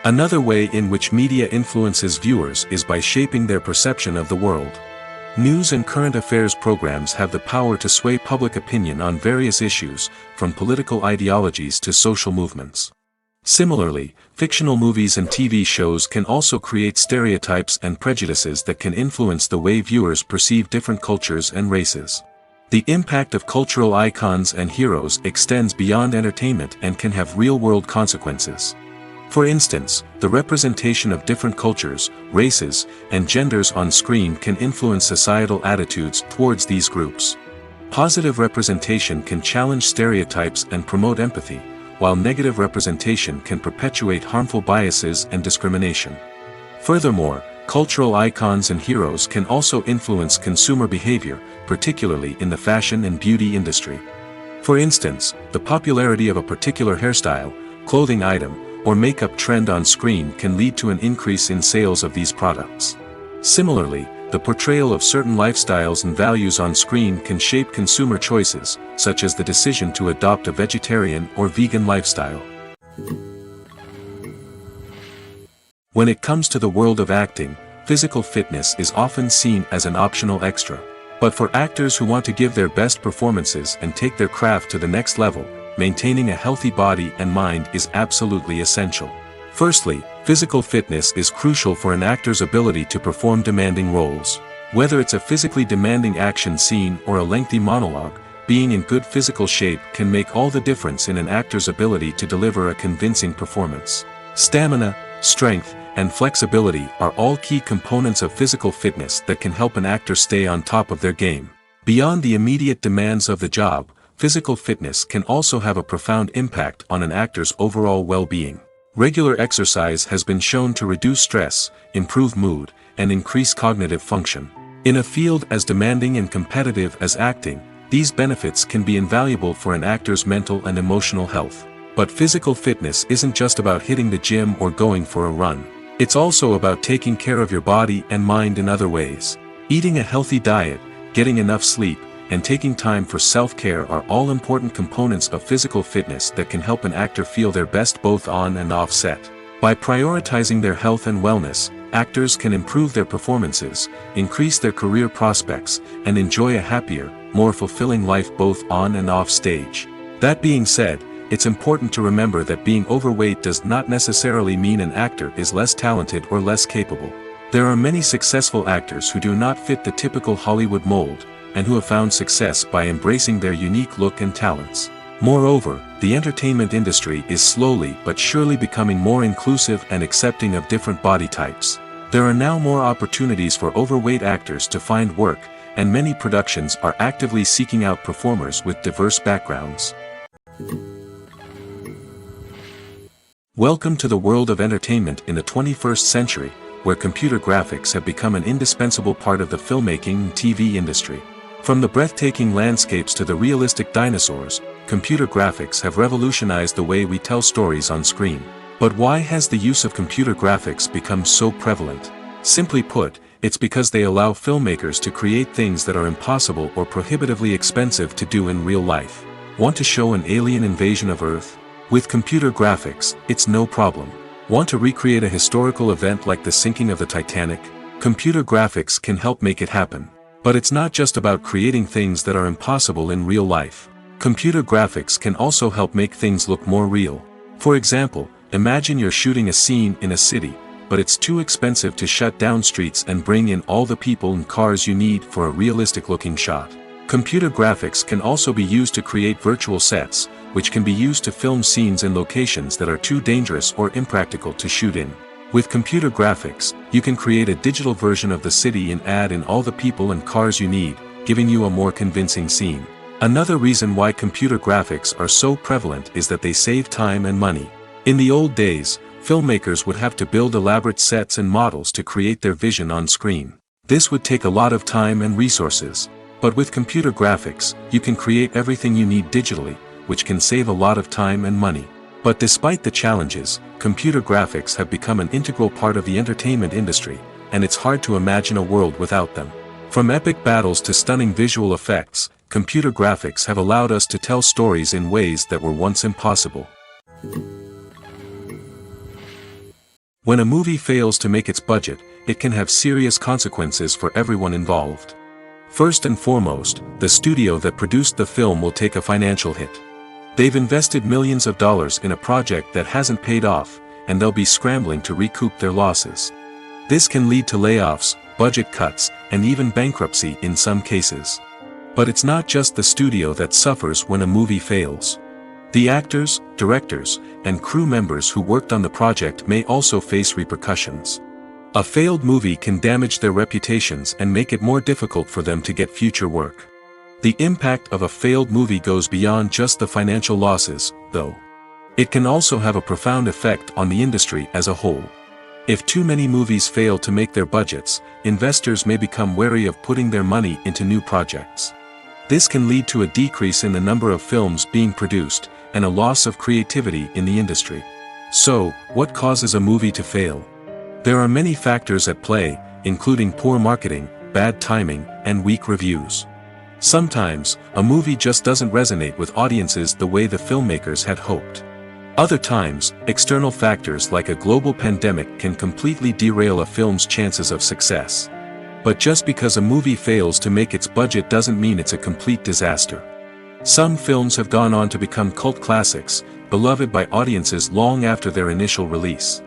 Another way in which media influences viewers is by shaping their perception of the world. News and current affairs programs have the power to sway public opinion on various issues, from political ideologies to social movements. Similarly, fictional movies and TV shows can also create stereotypes and prejudices that can influence the way viewers perceive different cultures and races. The impact of cultural icons and heroes extends beyond entertainment and can have real-world consequences. For instance, the representation of different cultures, races, and genders on screen can influence societal attitudes towards these groups. Positive representation can challenge stereotypes and promote empathy, while negative representation can perpetuate harmful biases and discrimination. Furthermore, cultural icons and heroes can also influence consumer behavior, particularly in the fashion and beauty industry. For instance, the popularity of a particular hairstyle, clothing item, or makeup trend on screen can lead to an increase in sales of these products. Similarly, the portrayal of certain lifestyles and values on screen can shape consumer choices, such as the decision to adopt a vegetarian or vegan lifestyle. When it comes to the world of acting, physical fitness is often seen as an optional extra. But for actors who want to give their best performances and take their craft to the next level, maintaining a healthy body and mind is absolutely essential. Firstly, physical fitness is crucial for an actor's ability to perform demanding roles. Whether it's a physically demanding action scene or a lengthy monologue, being in good physical shape can make all the difference in an actor's ability to deliver a convincing performance. Stamina, strength, and flexibility are all key components of physical fitness that can help an actor stay on top of their game. Beyond the immediate demands of the job, physical fitness can also have a profound impact on an actor's overall well-being. Regular exercise has been shown to reduce stress, improve mood, and increase cognitive function. In a field as demanding and competitive as acting, these benefits can be invaluable for an actor's mental and emotional health. But physical fitness isn't just about hitting the gym or going for a run. It's also about taking care of your body and mind in other ways. Eating a healthy diet, getting enough sleep, and taking time for self-care are all important components of physical fitness that can help an actor feel their best both on and off set. By prioritizing their health and wellness, actors can improve their performances, increase their career prospects, and enjoy a happier, more fulfilling life both on and off stage. That being said, it's important to remember that being overweight does not necessarily mean an actor is less talented or less capable. There are many successful actors who do not fit the typical Hollywood mold, and who have found success by embracing their unique look and talents. Moreover, the entertainment industry is slowly but surely becoming more inclusive and accepting of different body types. There are now more opportunities for overweight actors to find work, and many productions are actively seeking out performers with diverse backgrounds. Welcome to the world of entertainment in the 21st century, where computer graphics have become an indispensable part of the filmmaking and TV industry. From the breathtaking landscapes to the realistic dinosaurs, computer graphics have revolutionized the way we tell stories on screen. But why has the use of computer graphics become so prevalent? Simply put, it's because they allow filmmakers to create things that are impossible or prohibitively expensive to do in real life. Want to show an alien invasion of Earth? With computer graphics, it's no problem. Want to recreate a historical event like the sinking of the Titanic? Computer graphics can help make it happen. But it's not just about creating things that are impossible in real life. Computer graphics can also help make things look more real. For example, imagine you're shooting a scene in a city, but it's too expensive to shut down streets and bring in all the people and cars you need for a realistic-looking shot. Computer graphics can also be used to create virtual sets, which can be used to film scenes in locations that are too dangerous or impractical to shoot in. With computer graphics, you can create a digital version of the city and add in all the people and cars you need, giving you a more convincing scene. Another reason why computer graphics are so prevalent is that they save time and money. In the old days, filmmakers would have to build elaborate sets and models to create their vision on screen. This would take a lot of time and resources. But with computer graphics, you can create everything you need digitally, which can save a lot of time and money. But despite the challenges, computer graphics have become an integral part of the entertainment industry, and it's hard to imagine a world without them. From epic battles to stunning visual effects, computer graphics have allowed us to tell stories in ways that were once impossible. When a movie fails to make its budget, it can have serious consequences for everyone involved. First and foremost, the studio that produced the film will take a financial hit. They've invested millions of dollars in a project that hasn't paid off, and they'll be scrambling to recoup their losses. This can lead to layoffs, budget cuts, and even bankruptcy in some cases. But it's not just the studio that suffers when a movie fails. The actors, directors, and crew members who worked on the project may also face repercussions. A failed movie can damage their reputations and make it more difficult for them to get future work. The impact of a failed movie goes beyond just the financial losses, though. It can also have a profound effect on the industry as a whole. If too many movies fail to make their budgets, investors may become wary of putting their money into new projects. This can lead to a decrease in the number of films being produced, and a loss of creativity in the industry. So, what causes a movie to fail? There are many factors at play, including poor marketing, bad timing, and weak reviews. Sometimes, a movie just doesn't resonate with audiences the way the filmmakers had hoped. Other times, external factors like a global pandemic can completely derail a film's chances of success. But just because a movie fails to make its budget doesn't mean it's a complete disaster. Some films have gone on to become cult classics, beloved by audiences long after their initial release.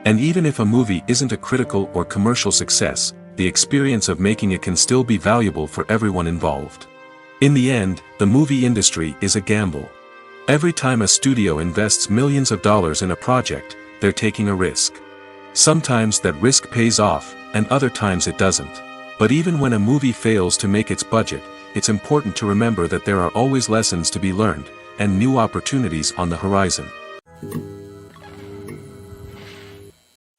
And even if a movie isn't a critical or commercial success, the experience of making it can still be valuable for everyone involved. In the end, the movie industry is a gamble. Every time a studio invests millions of dollars in a project, they're taking a risk. Sometimes that risk pays off, and other times it doesn't. But even when a movie fails to make its budget, it's important to remember that there are always lessons to be learned, and new opportunities on the horizon.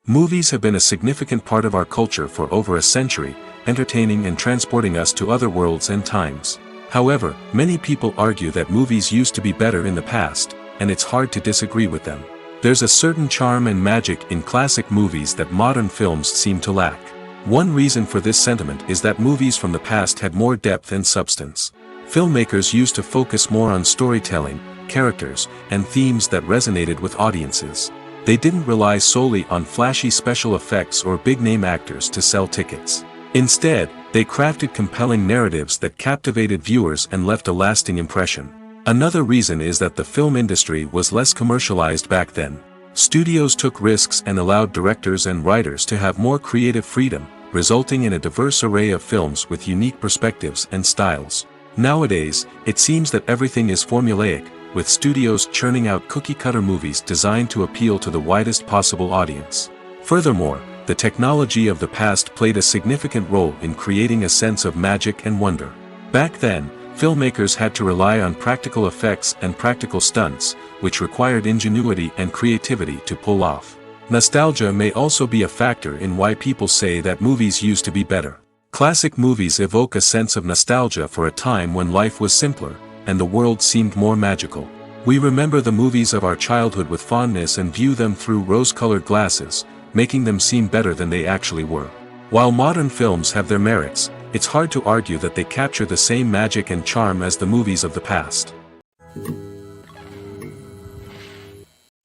Movies have been a significant part of our culture for over a century, entertaining and transporting us to other worlds and times. However, many people argue that movies used to be better in the past, and it's hard to disagree with them. There's a certain charm and magic in classic movies that modern films seem to lack. One reason for this sentiment is that movies from the past had more depth and substance. Filmmakers used to focus more on storytelling, characters, and themes that resonated with audiences. They didn't rely solely on flashy special effects or big-name actors to sell tickets. Instead, they crafted compelling narratives that captivated viewers and left a lasting impression. Another reason is that the film industry was less commercialized back then. Studios took risks and allowed directors and writers to have more creative freedom, resulting in a diverse array of films with unique perspectives and styles. Nowadays, it seems that everything is formulaic, with studios churning out cookie-cutter movies designed to appeal to the widest possible audience. Furthermore, the technology of the past played a significant role in creating a sense of magic and wonder. Back then, filmmakers had to rely on practical effects and practical stunts, which required ingenuity and creativity to pull off. Nostalgia may also be a factor in why people say that movies used to be better. Classic movies evoke a sense of nostalgia for a time when life was simpler, and the world seemed more magical. We remember the movies of our childhood with fondness and view them through rose-colored glasses, making them seem better than they actually were. While modern films have their merits, it's hard to argue that they capture the same magic and charm as the movies of the past.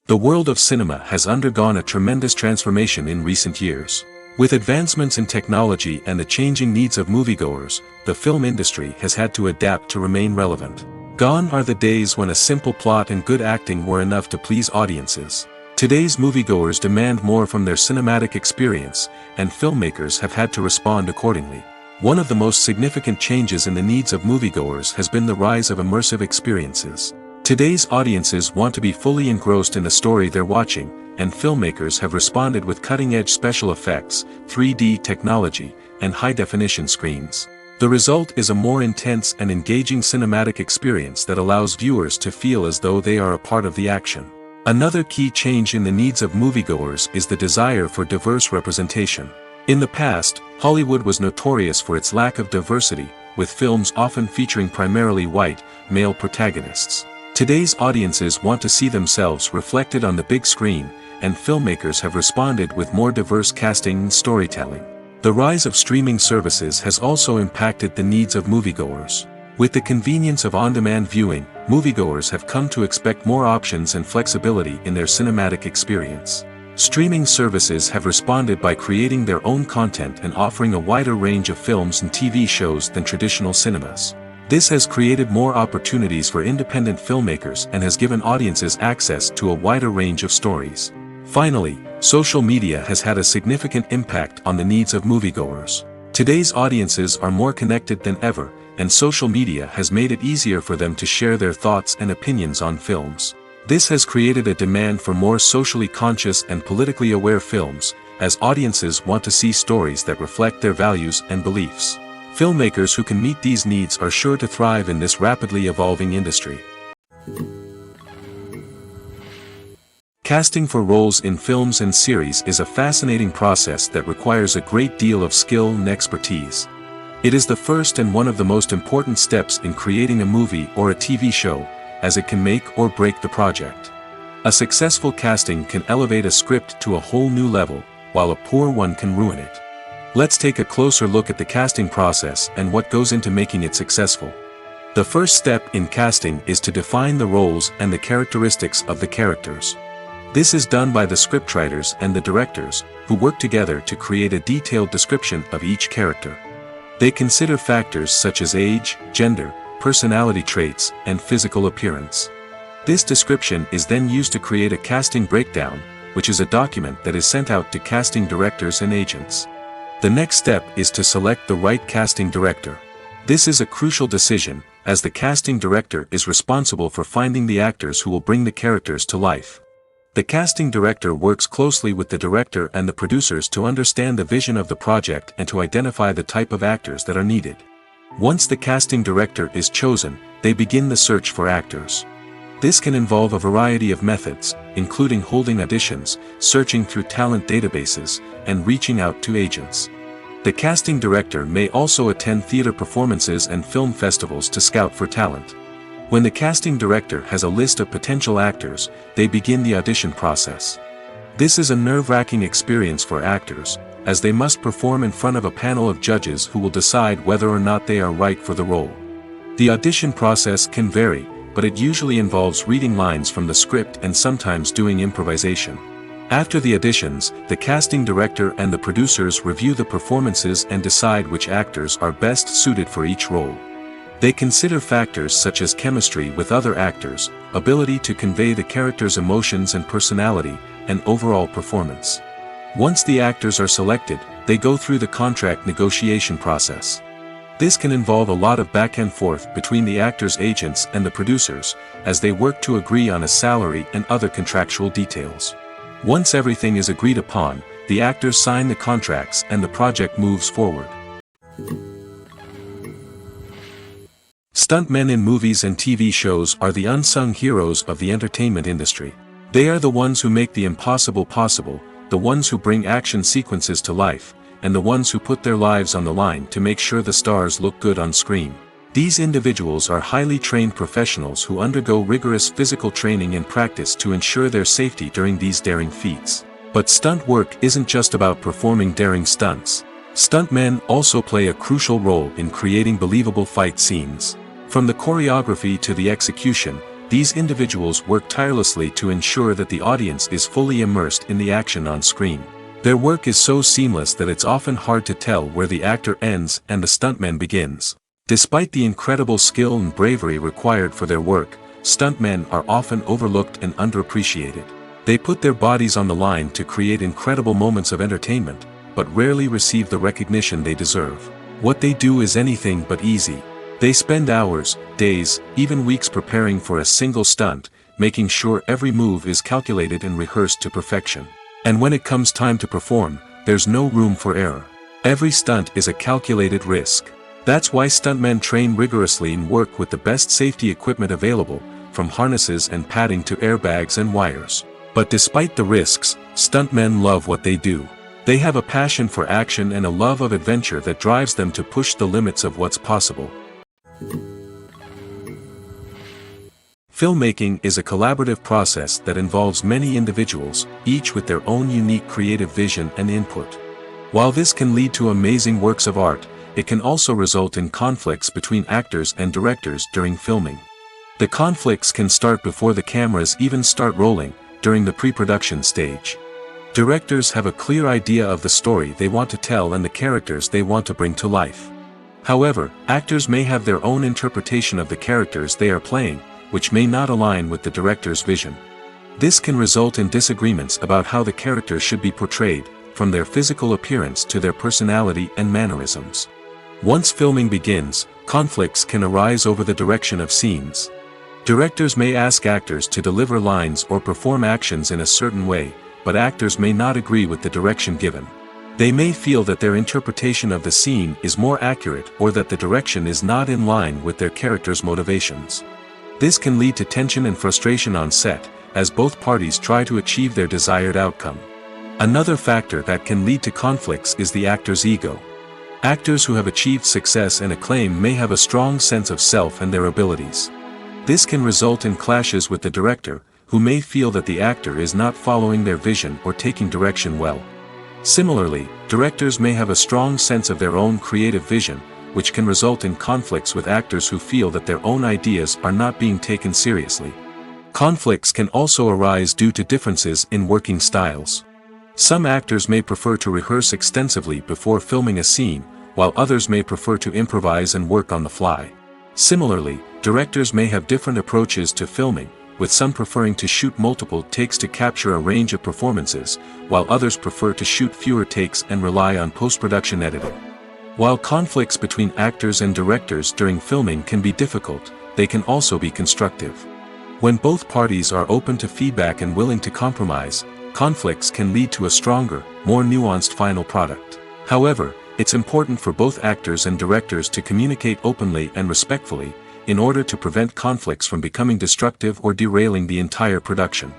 The world of cinema has undergone a tremendous transformation in recent years. With advancements in technology and the changing needs of moviegoers, the film industry has had to adapt to remain relevant. Gone are the days when a simple plot and good acting were enough to please audiences. Today's moviegoers demand more from their cinematic experience, and filmmakers have had to respond accordingly. One of the most significant changes in the needs of moviegoers has been the rise of immersive experiences. Today's audiences want to be fully engrossed in the story they're watching, and filmmakers have responded with cutting-edge special effects, 3D technology, and high-definition screens. The result is a more intense and engaging cinematic experience that allows viewers to feel as though they are a part of the action. Another key change in the needs of moviegoers is the desire for diverse representation. In the past, Hollywood was notorious for its lack of diversity, with films often featuring primarily white, male protagonists. Today's audiences want to see themselves reflected on the big screen, and filmmakers have responded with more diverse casting and storytelling. The rise of streaming services has also impacted the needs of moviegoers. With the convenience of on-demand viewing, moviegoers have come to expect more options and flexibility in their cinematic experience. Streaming services have responded by creating their own content and offering a wider range of films and TV shows than traditional cinemas. This has created more opportunities for independent filmmakers and has given audiences access to a wider range of stories. Finally, social media has had a significant impact on the needs of moviegoers. Today's audiences are more connected than ever, and social media has made it easier for them to share their thoughts and opinions on films. This has created a demand for more socially conscious and politically aware films, as audiences want to see stories that reflect their values and beliefs. Filmmakers who can meet these needs are sure to thrive in this rapidly evolving industry. Casting for roles in films and series is a fascinating process that requires a great deal of skill and expertise. It is the first and one of the most important steps in creating a movie or a TV show, as it can make or break the project. A successful casting can elevate a script to a whole new level, while a poor one can ruin it. Let's take a closer look at the casting process and what goes into making it successful. The first step in casting is to define the roles and the characteristics of the characters. This is done by the scriptwriters and the directors, who work together to create a detailed description of each character. They consider factors such as age, gender, personality traits, and physical appearance. This description is then used to create a casting breakdown, which is a document that is sent out to casting directors and agents. The next step is to select the right casting director. This is a crucial decision, as the casting director is responsible for finding the actors who will bring the characters to life. The casting director works closely with the director and the producers to understand the vision of the project and to identify the type of actors that are needed. Once the casting director is chosen, they begin the search for actors. This can involve a variety of methods, including holding auditions, searching through talent databases, and reaching out to agents. The casting director may also attend theater performances and film festivals to scout for talent. When the casting director has a list of potential actors, they begin the audition process. This is a nerve-wracking experience for actors, as they must perform in front of a panel of judges who will decide whether or not they are right for the role. The audition process can vary, but it usually involves reading lines from the script and sometimes doing improvisation. After the auditions, the casting director and the producers review the performances and decide which actors are best suited for each role. They consider factors such as chemistry with other actors, ability to convey the character's emotions and personality, and overall performance. Once the actors are selected, they go through the contract negotiation process. This can involve a lot of back and forth between the actors' agents and the producers, as they work to agree on a salary and other contractual details. Once everything is agreed upon, the actors sign the contracts and the project moves forward. Stuntmen in movies and TV shows are the unsung heroes of the entertainment industry. They are the ones who make the impossible possible, the ones who bring action sequences to life, and the ones who put their lives on the line to make sure the stars look good on screen. These individuals are highly trained professionals who undergo rigorous physical training and practice to ensure their safety during these daring feats. But stunt work isn't just about performing daring stunts. Stuntmen also play a crucial role in creating believable fight scenes. From the choreography to the execution, these individuals work tirelessly to ensure that the audience is fully immersed in the action on screen. Their work is so seamless that it's often hard to tell where the actor ends and the stuntman begins. Despite the incredible skill and bravery required for their work, stuntmen are often overlooked and underappreciated. They put their bodies on the line to create incredible moments of entertainment, but rarely receive the recognition they deserve. What they do is anything but easy. They spend hours, days, even weeks preparing for a single stunt, making sure every move is calculated and rehearsed to perfection. And when it comes time to perform, there's no room for error. Every stunt is a calculated risk. That's why stuntmen train rigorously and work with the best safety equipment available, from harnesses and padding to airbags and wires. But despite the risks, stuntmen love what they do. They have a passion for action and a love of adventure that drives them to push the limits of what's possible. Filmmaking is a collaborative process that involves many individuals, each with their own unique creative vision and input. While this can lead to amazing works of art, it can also result in conflicts between actors and directors during filming. The conflicts can start before the cameras even start rolling, during the pre-production stage. Directors have a clear idea of the story they want to tell and the characters they want to bring to life. However, actors may have their own interpretation of the characters they are playing, which may not align with the director's vision. This can result in disagreements about how the character should be portrayed, from their physical appearance to their personality and mannerisms. Once filming begins, conflicts can arise over the direction of scenes. Directors may ask actors to deliver lines or perform actions in a certain way, but actors may not agree with the direction given. They may feel that their interpretation of the scene is more accurate or that the direction is not in line with their character's motivations. This can lead to tension and frustration on set, as both parties try to achieve their desired outcome. Another factor that can lead to conflicts is the actor's ego. Actors who have achieved success and acclaim may have a strong sense of self and their abilities. This can result in clashes with the director, who may feel that the actor is not following their vision or taking direction well. Similarly, directors may have a strong sense of their own creative vision, which can result in conflicts with actors who feel that their own ideas are not being taken seriously. Conflicts can also arise due to differences in working styles. Some actors may prefer to rehearse extensively before filming a scene, while others may prefer to improvise and work on the fly. Similarly, directors may have different approaches to filming, with some preferring to shoot multiple takes to capture a range of performances, while others prefer to shoot fewer takes and rely on post-production editing. While conflicts between actors and directors during filming can be difficult, they can also be constructive. When both parties are open to feedback and willing to compromise, conflicts can lead to a stronger, more nuanced final product. However, it's important for both actors and directors to communicate openly and respectfully, in order to prevent conflicts from becoming destructive or derailing the entire production.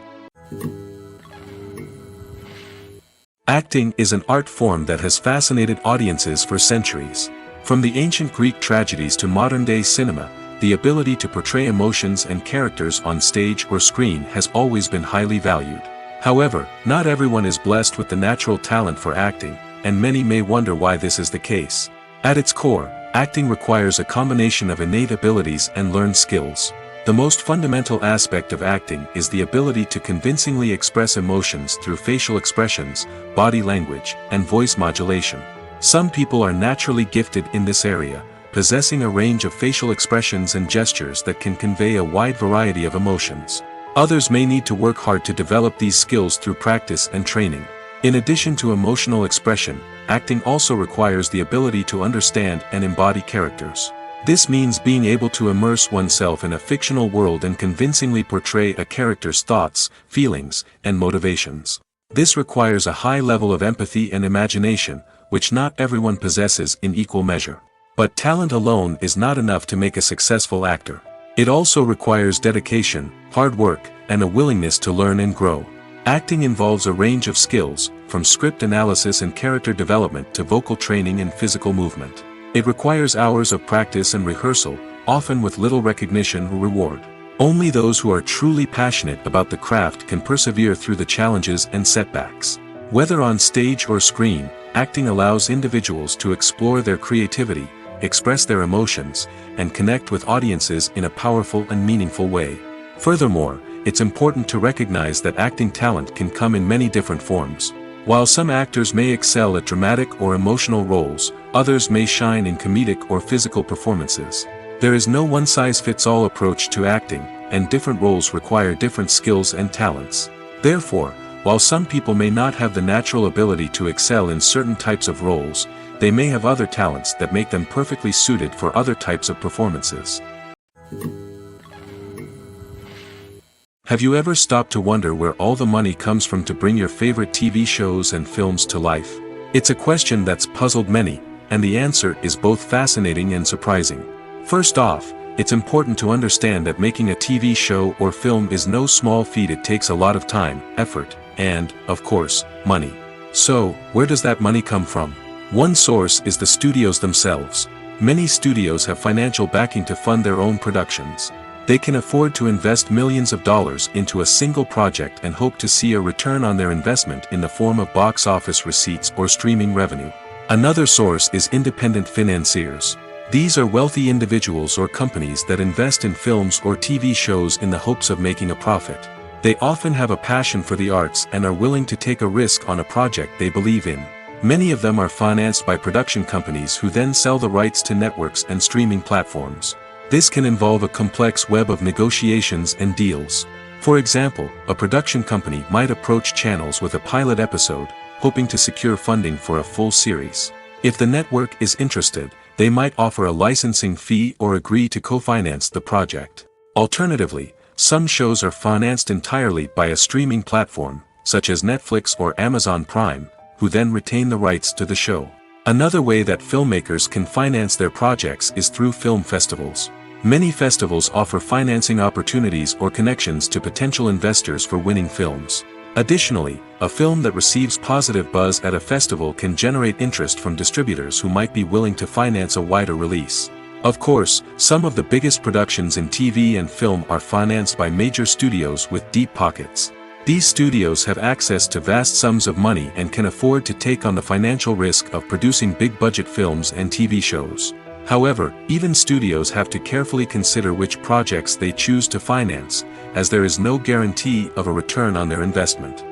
Acting is an art form that has fascinated audiences for centuries. From the ancient Greek tragedies to modern-day cinema, the ability to portray emotions and characters on stage or screen has always been highly valued. However, not everyone is blessed with the natural talent for acting, and many may wonder why this is the case. At its core, acting requires a combination of innate abilities and learned skills. The most fundamental aspect of acting is the ability to convincingly express emotions through facial expressions, body language, and voice modulation. Some people are naturally gifted in this area, possessing a range of facial expressions and gestures that can convey a wide variety of emotions. Others may need to work hard to develop these skills through practice and training. In addition to emotional expression, acting also requires the ability to understand and embody characters. This means being able to immerse oneself in a fictional world and convincingly portray a character's thoughts, feelings, and motivations. This requires a high level of empathy and imagination, which not everyone possesses in equal measure. But talent alone is not enough to make a successful actor. It also requires dedication, hard work, and a willingness to learn and grow. Acting involves a range of skills, from script analysis and character development to vocal training and physical movement. It requires hours of practice and rehearsal, often with little recognition or reward. Only those who are truly passionate about the craft can persevere through the challenges and setbacks. Whether on stage or screen, acting allows individuals to explore their creativity, express their emotions, and connect with audiences in a powerful and meaningful way. Furthermore, it's important to recognize that acting talent can come in many different forms. While some actors may excel at dramatic or emotional roles, others may shine in comedic or physical performances. There is no one-size-fits-all approach to acting, and different roles require different skills and talents. Therefore, while some people may not have the natural ability to excel in certain types of roles, they may have other talents that make them perfectly suited for other types of performances. Have you ever stopped to wonder where all the money comes from to bring your favorite TV shows and films to life? It's a question that's puzzled many, and the answer is both fascinating and surprising. First off, it's important to understand that making a TV show or film is no small feat. It takes a lot of time, effort, and, of course, money. So, where does that money come from? One source is the studios themselves. Many studios have financial backing to fund their own productions. They can afford to invest millions of dollars into a single project and hope to see a return on their investment in the form of box office receipts or streaming revenue. Another source is independent financiers. These are wealthy individuals or companies that invest in films or TV shows in the hopes of making a profit. They often have a passion for the arts and are willing to take a risk on a project they believe in. Many of them are financed by production companies who then sell the rights to networks and streaming platforms. This can involve a complex web of negotiations and deals. For example, a production company might approach channels with a pilot episode, hoping to secure funding for a full series. If the network is interested, they might offer a licensing fee or agree to co-finance the project. Alternatively, some shows are financed entirely by a streaming platform, such as Netflix or Amazon Prime, who then retain the rights to the show. Another way that filmmakers can finance their projects is through film festivals. Many festivals offer financing opportunities or connections to potential investors for winning films. Additionally, a film that receives positive buzz at a festival can generate interest from distributors who might be willing to finance a wider release. Of course, some of the biggest productions in TV and film are financed by major studios with deep pockets. These studios have access to vast sums of money and can afford to take on the financial risk of producing big-budget films and TV shows. However, even studios have to carefully consider which projects they choose to finance, as there is no guarantee of a return on their investment.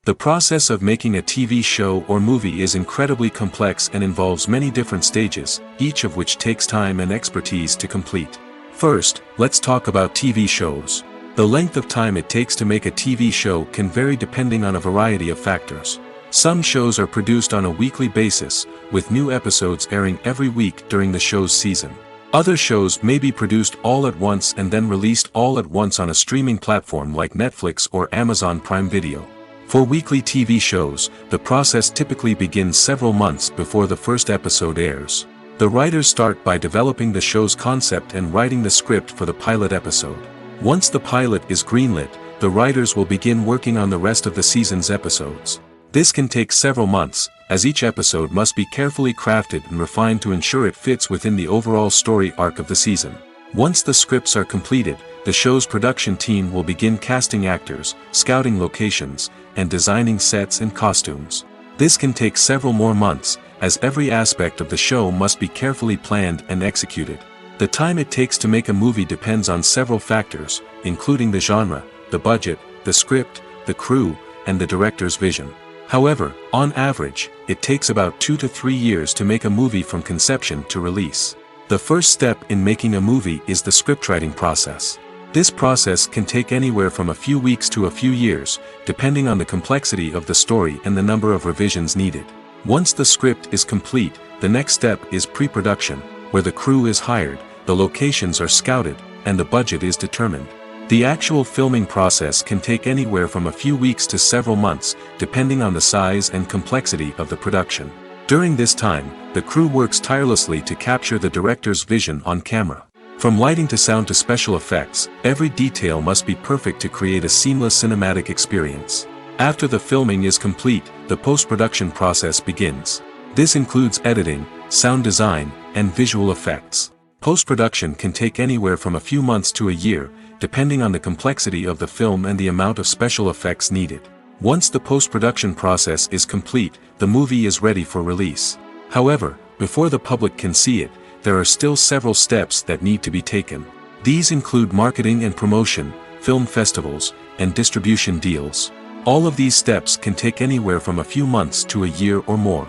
The process of making a TV show or movie is incredibly complex and involves many different stages, each of which takes time and expertise to complete. First, let's talk about TV shows. The length of time it takes to make a TV show can vary depending on a variety of factors. Some shows are produced on a weekly basis, with new episodes airing every week during the show's season. Other shows may be produced all at once and then released all at once on a streaming platform like Netflix or Amazon Prime Video. For weekly TV shows, the process typically begins several months before the first episode airs. The writers start by developing the show's concept and writing the script for the pilot episode. Once the pilot is greenlit, the writers will begin working on the rest of the season's episodes. This can take several months, as each episode must be carefully crafted and refined to ensure it fits within the overall story arc of the season. Once the scripts are completed, the show's production team will begin casting actors, scouting locations, and designing sets and costumes. This can take several more months, as every aspect of the show must be carefully planned and executed. The time it takes to make a movie depends on several factors, including the genre, the budget, the script, the crew, and the director's vision. However, on average, it takes about 2 to 3 years to make a movie from conception to release. The first step in making a movie is the scriptwriting process. This process can take anywhere from a few weeks to a few years, depending on the complexity of the story and the number of revisions needed. Once the script is complete, the next step is pre-production, where the crew is hired, the locations are scouted, and the budget is determined. The actual filming process can take anywhere from a few weeks to several months, depending on the size and complexity of the production. During this time, the crew works tirelessly to capture the director's vision on camera. From lighting to sound to special effects, every detail must be perfect to create a seamless cinematic experience. After the filming is complete, the post-production process begins. This includes editing, sound design, and visual effects. Post-production can take anywhere from a few months to a year, depending on the complexity of the film and the amount of special effects needed. Once the post-production process is complete, the movie is ready for release. However, before the public can see it, there are still several steps that need to be taken. These include marketing and promotion, film festivals, and distribution deals. All of these steps can take anywhere from a few months to a year or more.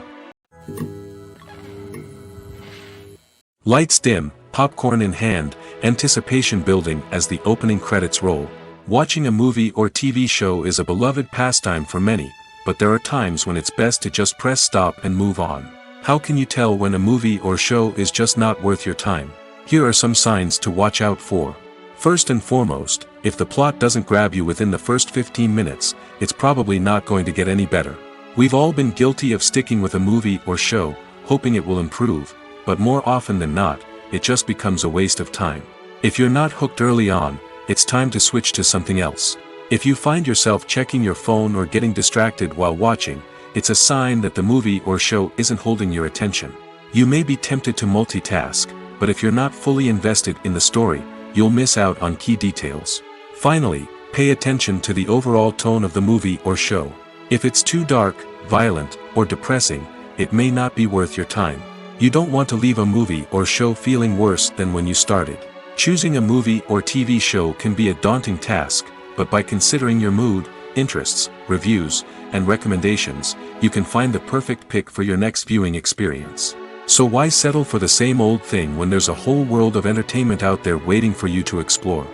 Lights dim, popcorn in hand, anticipation building as the opening credits roll. Watching a movie or TV show is a beloved pastime for many, but there are times when it's best to just press stop and move on. How can you tell when a movie or show is just not worth your time? Here are some signs to watch out for. First and foremost, if the plot doesn't grab you within the first 15 minutes, it's probably not going to get any better. We've all been guilty of sticking with a movie or show, hoping it will improve, but more often than not, it just becomes a waste of time. If you're not hooked early on, it's time to switch to something else. If you find yourself checking your phone or getting distracted while watching, it's a sign that the movie or show isn't holding your attention. You may be tempted to multitask, but if you're not fully invested in the story, you'll miss out on key details. Finally, pay attention to the overall tone of the movie or show. If it's too dark, violent, or depressing, it may not be worth your time. You don't want to leave a movie or show feeling worse than when you started. Choosing a movie or TV show can be a daunting task, but by considering your mood, interests, reviews, and recommendations, you can find the perfect pick for your next viewing experience. So why settle for the same old thing when there's a whole world of entertainment out there waiting for you to explore?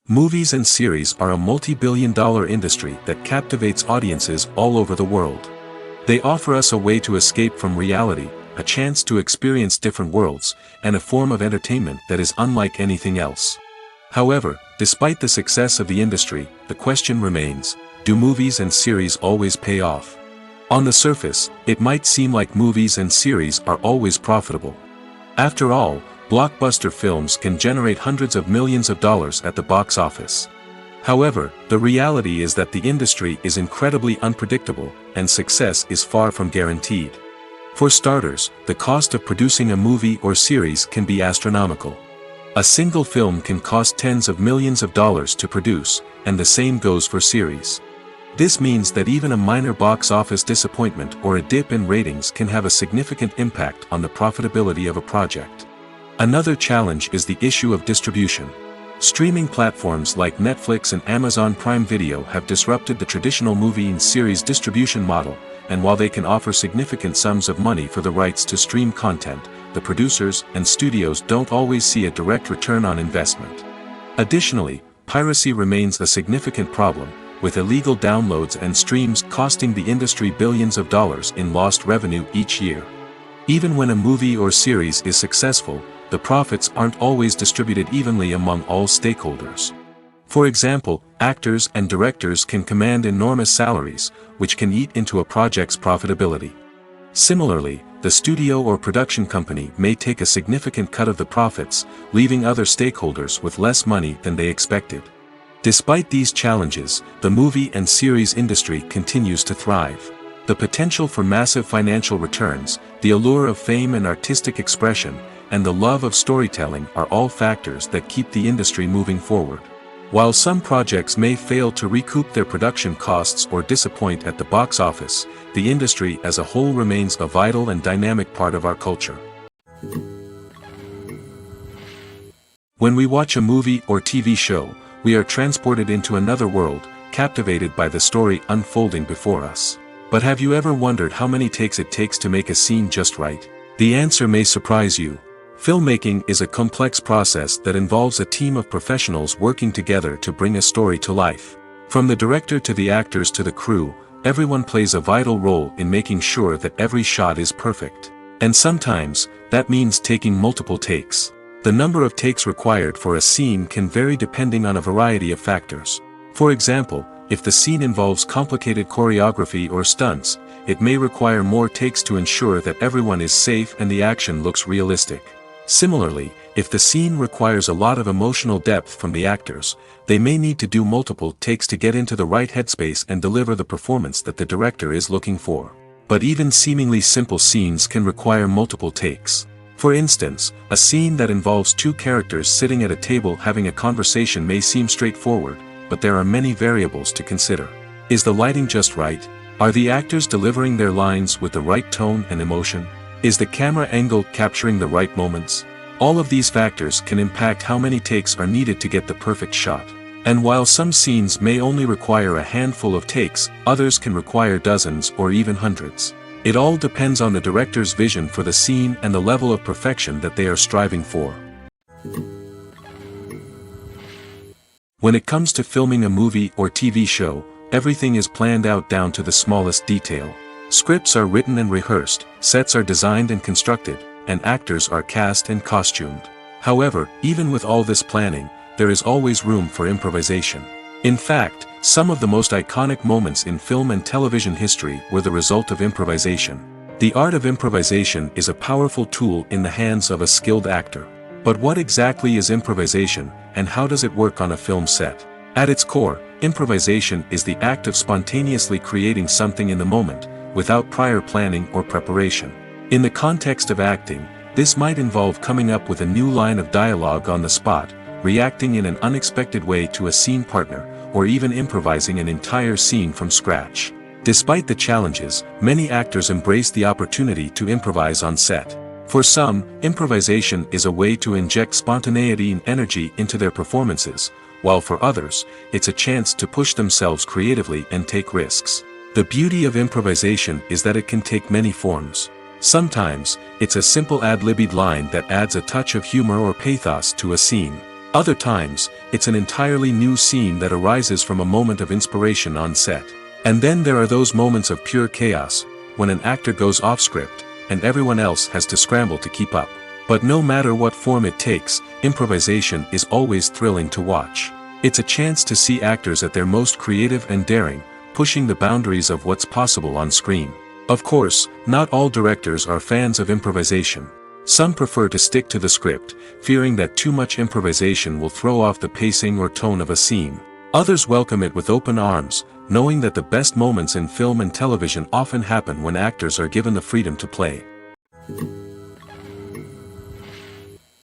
Movies and series are a multi-billion-dollar industry that captivates audiences all over the world. They offer us a way to escape from reality, a chance to experience different worlds, and a form of entertainment that is unlike anything else. However, despite the success of the industry, the question remains, do movies and series always pay off? On the surface, it might seem like movies and series are always profitable. After all, blockbuster films can generate hundreds of millions of dollars at the box office. However, the reality is that the industry is incredibly unpredictable, and success is far from guaranteed. For starters, the cost of producing a movie or series can be astronomical. A single film can cost tens of millions of dollars to produce, and the same goes for series. This means that even a minor box office disappointment or a dip in ratings can have a significant impact on the profitability of a project. Another challenge is the issue of distribution. Streaming platforms like Netflix and Amazon Prime Video have disrupted the traditional movie and series distribution model, and while they can offer significant sums of money for the rights to stream content, the producers and studios don't always see a direct return on investment. Additionally, piracy remains a significant problem, with illegal downloads and streams costing the industry billions of dollars in lost revenue each year. Even when a movie or series is successful, the profits aren't always distributed evenly among all stakeholders. For example, actors and directors can command enormous salaries, which can eat into a project's profitability. Similarly, the studio or production company may take a significant cut of the profits, leaving other stakeholders with less money than they expected. Despite these challenges, the movie and series industry continues to thrive. The potential for massive financial returns, the allure of fame and artistic expression, and the love of storytelling are all factors that keep the industry moving forward. While some projects may fail to recoup their production costs or disappoint at the box office, the industry as a whole remains a vital and dynamic part of our culture. When we watch a movie or TV show, we are transported into another world, captivated by the story unfolding before us. But have you ever wondered how many takes it takes to make a scene just right? The answer may surprise you. Filmmaking is a complex process that involves a team of professionals working together to bring a story to life. From the director to the actors to the crew, everyone plays a vital role in making sure that every shot is perfect. And sometimes, that means taking multiple takes. The number of takes required for a scene can vary depending on a variety of factors. For example, if the scene involves complicated choreography or stunts, it may require more takes to ensure that everyone is safe and the action looks realistic. Similarly, if the scene requires a lot of emotional depth from the actors, they may need to do multiple takes to get into the right headspace and deliver the performance that the director is looking for. But even seemingly simple scenes can require multiple takes. For instance, a scene that involves two characters sitting at a table having a conversation may seem straightforward, but there are many variables to consider. Is the lighting just right? Are the actors delivering their lines with the right tone and emotion? Is the camera angle capturing the right moments? All of these factors can impact how many takes are needed to get the perfect shot. And while some scenes may only require a handful of takes, others can require dozens or even hundreds. It all depends on the director's vision for the scene and the level of perfection that they are striving for. When it comes to filming a movie or TV show, everything is planned out down to the smallest detail. Scripts are written and rehearsed, sets are designed and constructed, and actors are cast and costumed. However, even with all this planning, there is always room for improvisation. In fact, some of the most iconic moments in film and television history were the result of improvisation. The art of improvisation is a powerful tool in the hands of a skilled actor. But what exactly is improvisation, and how does it work on a film set? At its core, improvisation is the act of spontaneously creating something in the moment, without prior planning or preparation. In the context of acting, this might involve coming up with a new line of dialogue on the spot, reacting in an unexpected way to a scene partner, or even improvising an entire scene from scratch. Despite the challenges, many actors embrace the opportunity to improvise on set. For some, improvisation is a way to inject spontaneity and energy into their performances, while for others, it's a chance to push themselves creatively and take risks. The beauty of improvisation is that it can take many forms. Sometimes, it's a simple ad-libbed line that adds a touch of humor or pathos to a scene. Other times, it's an entirely new scene that arises from a moment of inspiration on set. And then there are those moments of pure chaos, when an actor goes off script, and everyone else has to scramble to keep up. But no matter what form it takes, improvisation is always thrilling to watch. It's a chance to see actors at their most creative and daring, pushing the boundaries of what's possible on screen. Of course, not all directors are fans of improvisation. Some prefer to stick to the script, fearing that too much improvisation will throw off the pacing or tone of a scene. Others welcome it with open arms, knowing that the best moments in film and television often happen when actors are given the freedom to play.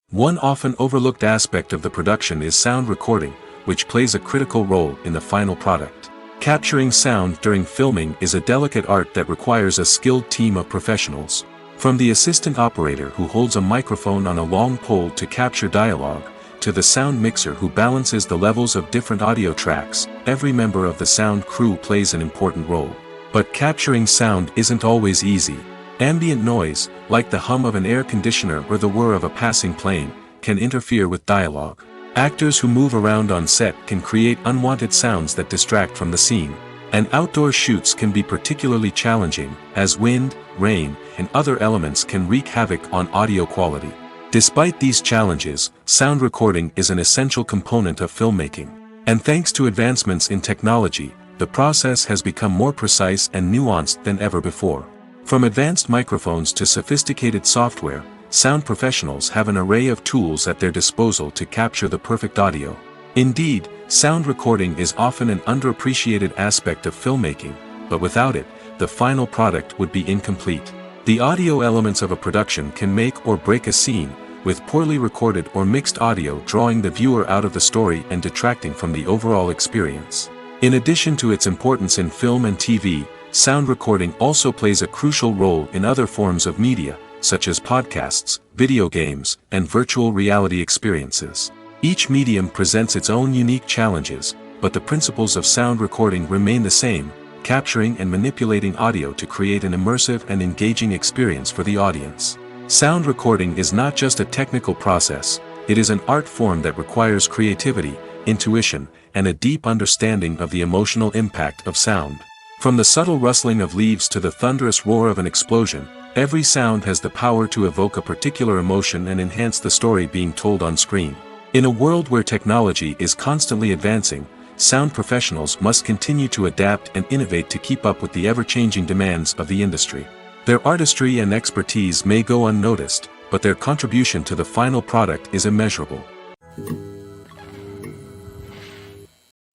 One often overlooked aspect of the production is sound recording, which plays a critical role in the final product. Capturing sound during filming is a delicate art that requires a skilled team of professionals. From the assistant operator who holds a microphone on a long pole to capture dialogue, to the sound mixer who balances the levels of different audio tracks, every member of the sound crew plays an important role. But capturing sound isn't always easy. Ambient noise, like the hum of an air conditioner or the whir of a passing plane, can interfere with dialogue. Actors who move around on set can create unwanted sounds that distract from the scene. And outdoor shoots can be particularly challenging, as wind, rain, and other elements can wreak havoc on audio quality. Despite these challenges, sound recording is an essential component of filmmaking. And thanks to advancements in technology, the process has become more precise and nuanced than ever before. From advanced microphones to sophisticated software, sound professionals have an array of tools at their disposal to capture the perfect audio. Indeed, sound recording is often an underappreciated aspect of filmmaking, but without it, the final product would be incomplete. The audio elements of a production can make or break a scene, with poorly recorded or mixed audio drawing the viewer out of the story and detracting from the overall experience. In addition to its importance in film and TV, sound recording also plays a crucial role in other forms of media, such as podcasts, video games, and virtual reality experiences. Each medium presents its own unique challenges, but the principles of sound recording remain the same, capturing and manipulating audio to create an immersive and engaging experience for the audience. Sound recording is not just a technical process, it is an art form that requires creativity, intuition, and a deep understanding of the emotional impact of sound. From the subtle rustling of leaves to the thunderous roar of an explosion, every sound has the power to evoke a particular emotion and enhance the story being told on screen. In a world where technology is constantly advancing, sound professionals must continue to adapt and innovate to keep up with the ever-changing demands of the industry. Their artistry and expertise may go unnoticed, but their contribution to the final product is immeasurable.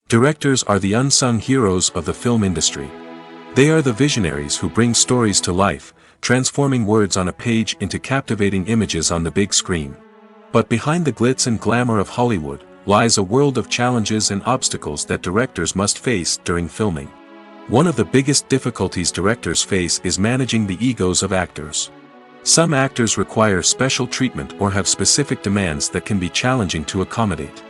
Directors are the unsung heroes of the film industry. They are the visionaries who bring stories to life, transforming words on a page into captivating images on the big screen. But behind the glitz and glamour of Hollywood, lies a world of challenges and obstacles that directors must face during filming. One of the biggest difficulties directors face is managing the egos of actors. Some actors require special treatment or have specific demands that can be challenging to accommodate.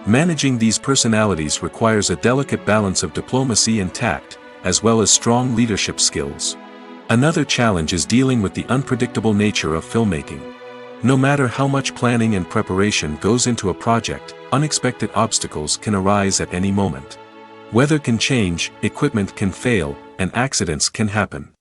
Managing these personalities requires a delicate balance of diplomacy and tact, as well as strong leadership skills. Another challenge is dealing with the unpredictable nature of filmmaking. No matter how much planning and preparation goes into a project, unexpected obstacles can arise at any moment. Weather can change, equipment can fail, and accidents can happen.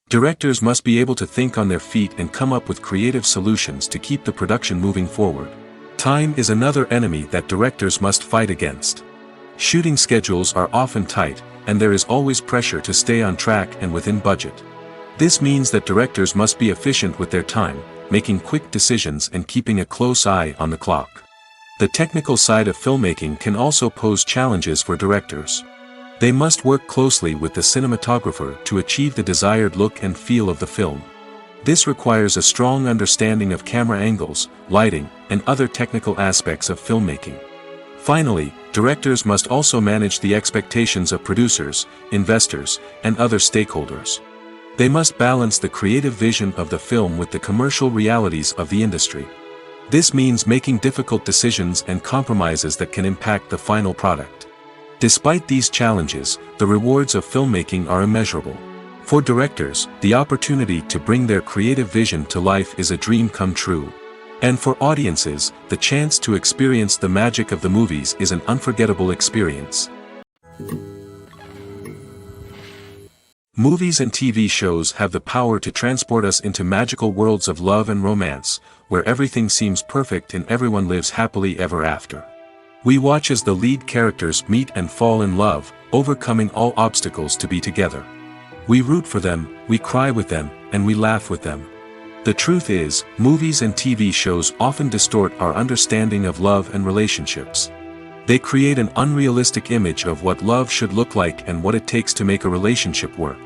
Directors must be able to think on their feet and come up with creative solutions to keep the production moving forward. Time is another enemy that directors must fight against. Shooting schedules are often tight, and there is always pressure to stay on track and within budget. This means that directors must be efficient with their time, making quick decisions and keeping a close eye on the clock. The technical side of filmmaking can also pose challenges for directors. They must work closely with the cinematographer to achieve the desired look and feel of the film. This requires a strong understanding of camera angles, lighting, and other technical aspects of filmmaking. Finally, directors must also manage the expectations of producers, investors, and other stakeholders. They must balance the creative vision of the film with the commercial realities of the industry. This means making difficult decisions and compromises that can impact the final product. Despite these challenges, the rewards of filmmaking are immeasurable. For directors, the opportunity to bring their creative vision to life is a dream come true. And for audiences, the chance to experience the magic of the movies is an unforgettable experience. Movies and TV shows have the power to transport us into magical worlds of love and romance, where everything seems perfect and everyone lives happily ever after. We watch as the lead characters meet and fall in love, overcoming all obstacles to be together. We root for them, we cry with them, and we laugh with them. The truth is, movies and TV shows often distort our understanding of love and relationships. They create an unrealistic image of what love should look like and what it takes to make a relationship work.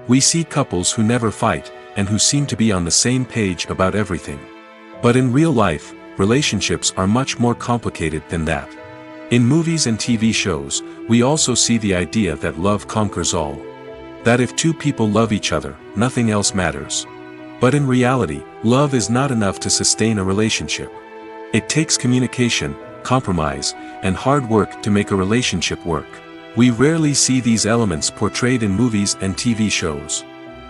We see couples who never fight, and who seem to be on the same page about everything. But in real life, relationships are much more complicated than that. In movies and TV shows, we also see the idea that love conquers all. That if two people love each other, nothing else matters. But in reality, love is not enough to sustain a relationship. It takes communication, compromise, and hard work to make a relationship work. We rarely see these elements portrayed in movies and TV shows.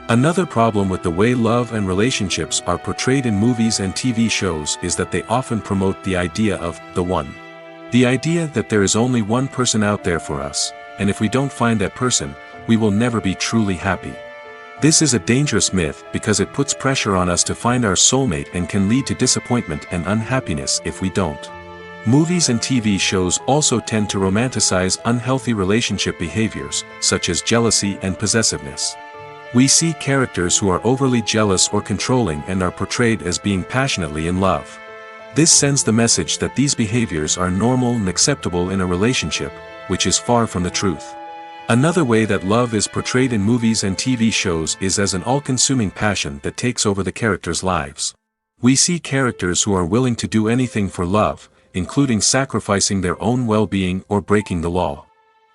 Another problem with the way love and relationships are portrayed in movies and TV shows is that they often promote the idea of the one. The idea that there is only one person out there for us, and if we don't find that person, we will never be truly happy. This is a dangerous myth because it puts pressure on us to find our soulmate and can lead to disappointment and unhappiness if we don't. Movies and TV shows also tend to romanticize unhealthy relationship behaviors, such as jealousy and possessiveness. We see characters who are overly jealous or controlling and are portrayed as being passionately in love. This sends the message that these behaviors are normal and acceptable in a relationship, which is far from the truth. Another way that love is portrayed in movies and TV shows is as an all-consuming passion that takes over the characters' lives. We see characters who are willing to do anything for love, including sacrificing their own well-being or breaking the law.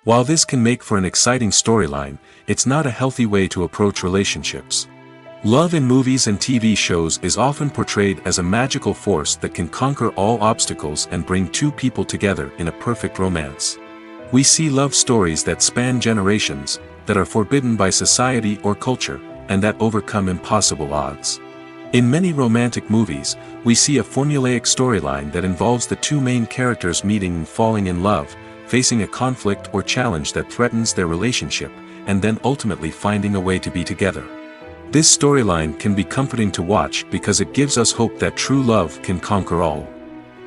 While this can make for an exciting storyline, it's not a healthy way to approach relationships. Love in movies and TV shows is often portrayed as a magical force that can conquer all obstacles and bring two people together in a perfect romance. We see love stories that span generations, that are forbidden by society or culture, and that overcome impossible odds. In many romantic movies, we see a formulaic storyline that involves the two main characters meeting and falling in love, facing a conflict or challenge that threatens their relationship, and then ultimately finding a way to be together. This storyline can be comforting to watch because it gives us hope that true love can conquer all.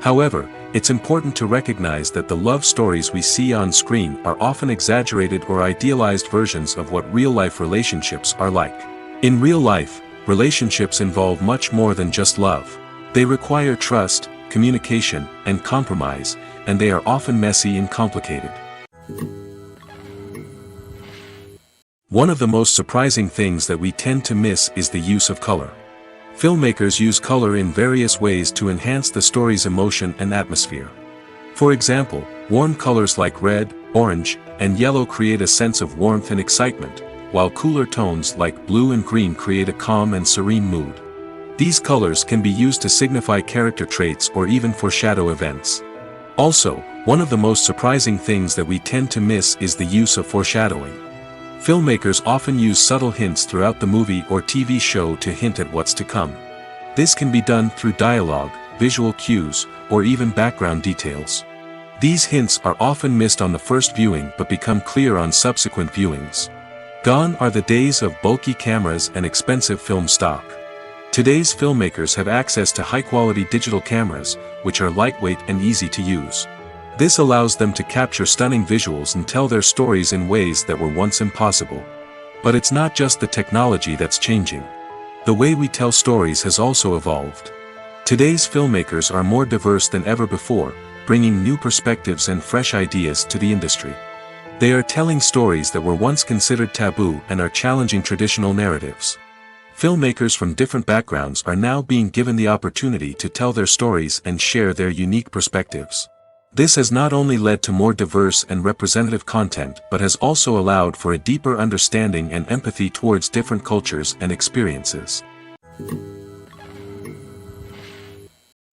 However, it's important to recognize that the love stories we see on screen are often exaggerated or idealized versions of what real-life relationships are like. In real life, relationships involve much more than just love. They require trust, communication, and compromise, and they are often messy and complicated. One of the most surprising things that we tend to miss is the use of color. Filmmakers use color in various ways to enhance the story's emotion and atmosphere. For example, warm colors like red, orange, and yellow create a sense of warmth and excitement, while cooler tones like blue and green create a calm and serene mood. These colors can be used to signify character traits or even foreshadow events. Also, one of the most surprising things that we tend to miss is the use of foreshadowing. Filmmakers often use subtle hints throughout the movie or TV show to hint at what's to come. This can be done through dialogue, visual cues, or even background details. These hints are often missed on the first viewing but become clear on subsequent viewings. Gone are the days of bulky cameras and expensive film stock. Today's filmmakers have access to high-quality digital cameras, which are lightweight and easy to use. This allows them to capture stunning visuals and tell their stories in ways that were once impossible. But it's not just the technology that's changing. The way we tell stories has also evolved. Today's filmmakers are more diverse than ever before, bringing new perspectives and fresh ideas to the industry. They are telling stories that were once considered taboo and are challenging traditional narratives. Filmmakers from different backgrounds are now being given the opportunity to tell their stories and share their unique perspectives. This has not only led to more diverse and representative content but has also allowed for a deeper understanding and empathy towards different cultures and experiences.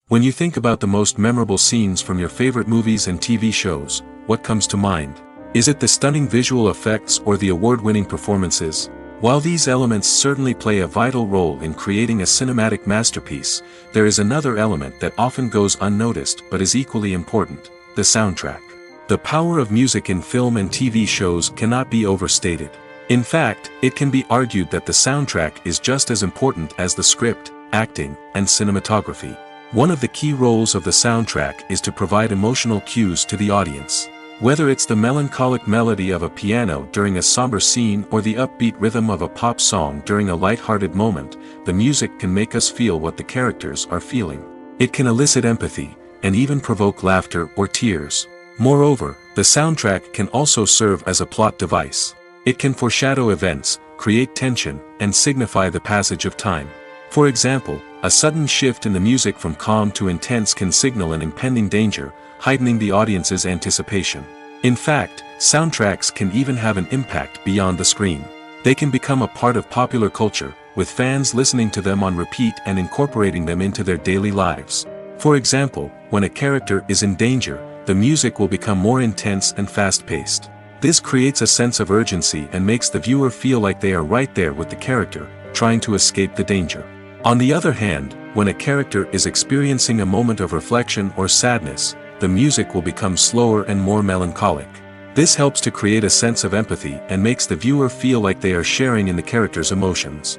When you think about the most memorable scenes from your favorite movies and TV shows, what comes to mind? Is it the stunning visual effects or the award-winning performances? While these elements certainly play a vital role in creating a cinematic masterpiece, there is another element that often goes unnoticed but is equally important: the soundtrack. The power of music in film and TV shows cannot be overstated. In fact, it can be argued that the soundtrack is just as important as the script, acting, and cinematography. One of the key roles of the soundtrack is to provide emotional cues to the audience. Whether it's the melancholic melody of a piano during a somber scene or the upbeat rhythm of a pop song during a light-hearted moment, the music can make us feel what the characters are feeling. It can elicit empathy, and even provoke laughter or tears. Moreover, the soundtrack can also serve as a plot device. It can foreshadow events, create tension, and signify the passage of time. For example, a sudden shift in the music from calm to intense can signal an impending danger, heightening the audience's anticipation. In fact, soundtracks can even have an impact beyond the screen. They can become a part of popular culture, with fans listening to them on repeat and incorporating them into their daily lives. For example, when a character is in danger, the music will become more intense and fast-paced. This creates a sense of urgency and makes the viewer feel like they are right there with the character, trying to escape the danger. On the other hand, when a character is experiencing a moment of reflection or sadness, the music will become slower and more melancholic. This helps to create a sense of empathy and makes the viewer feel like they are sharing in the character's emotions.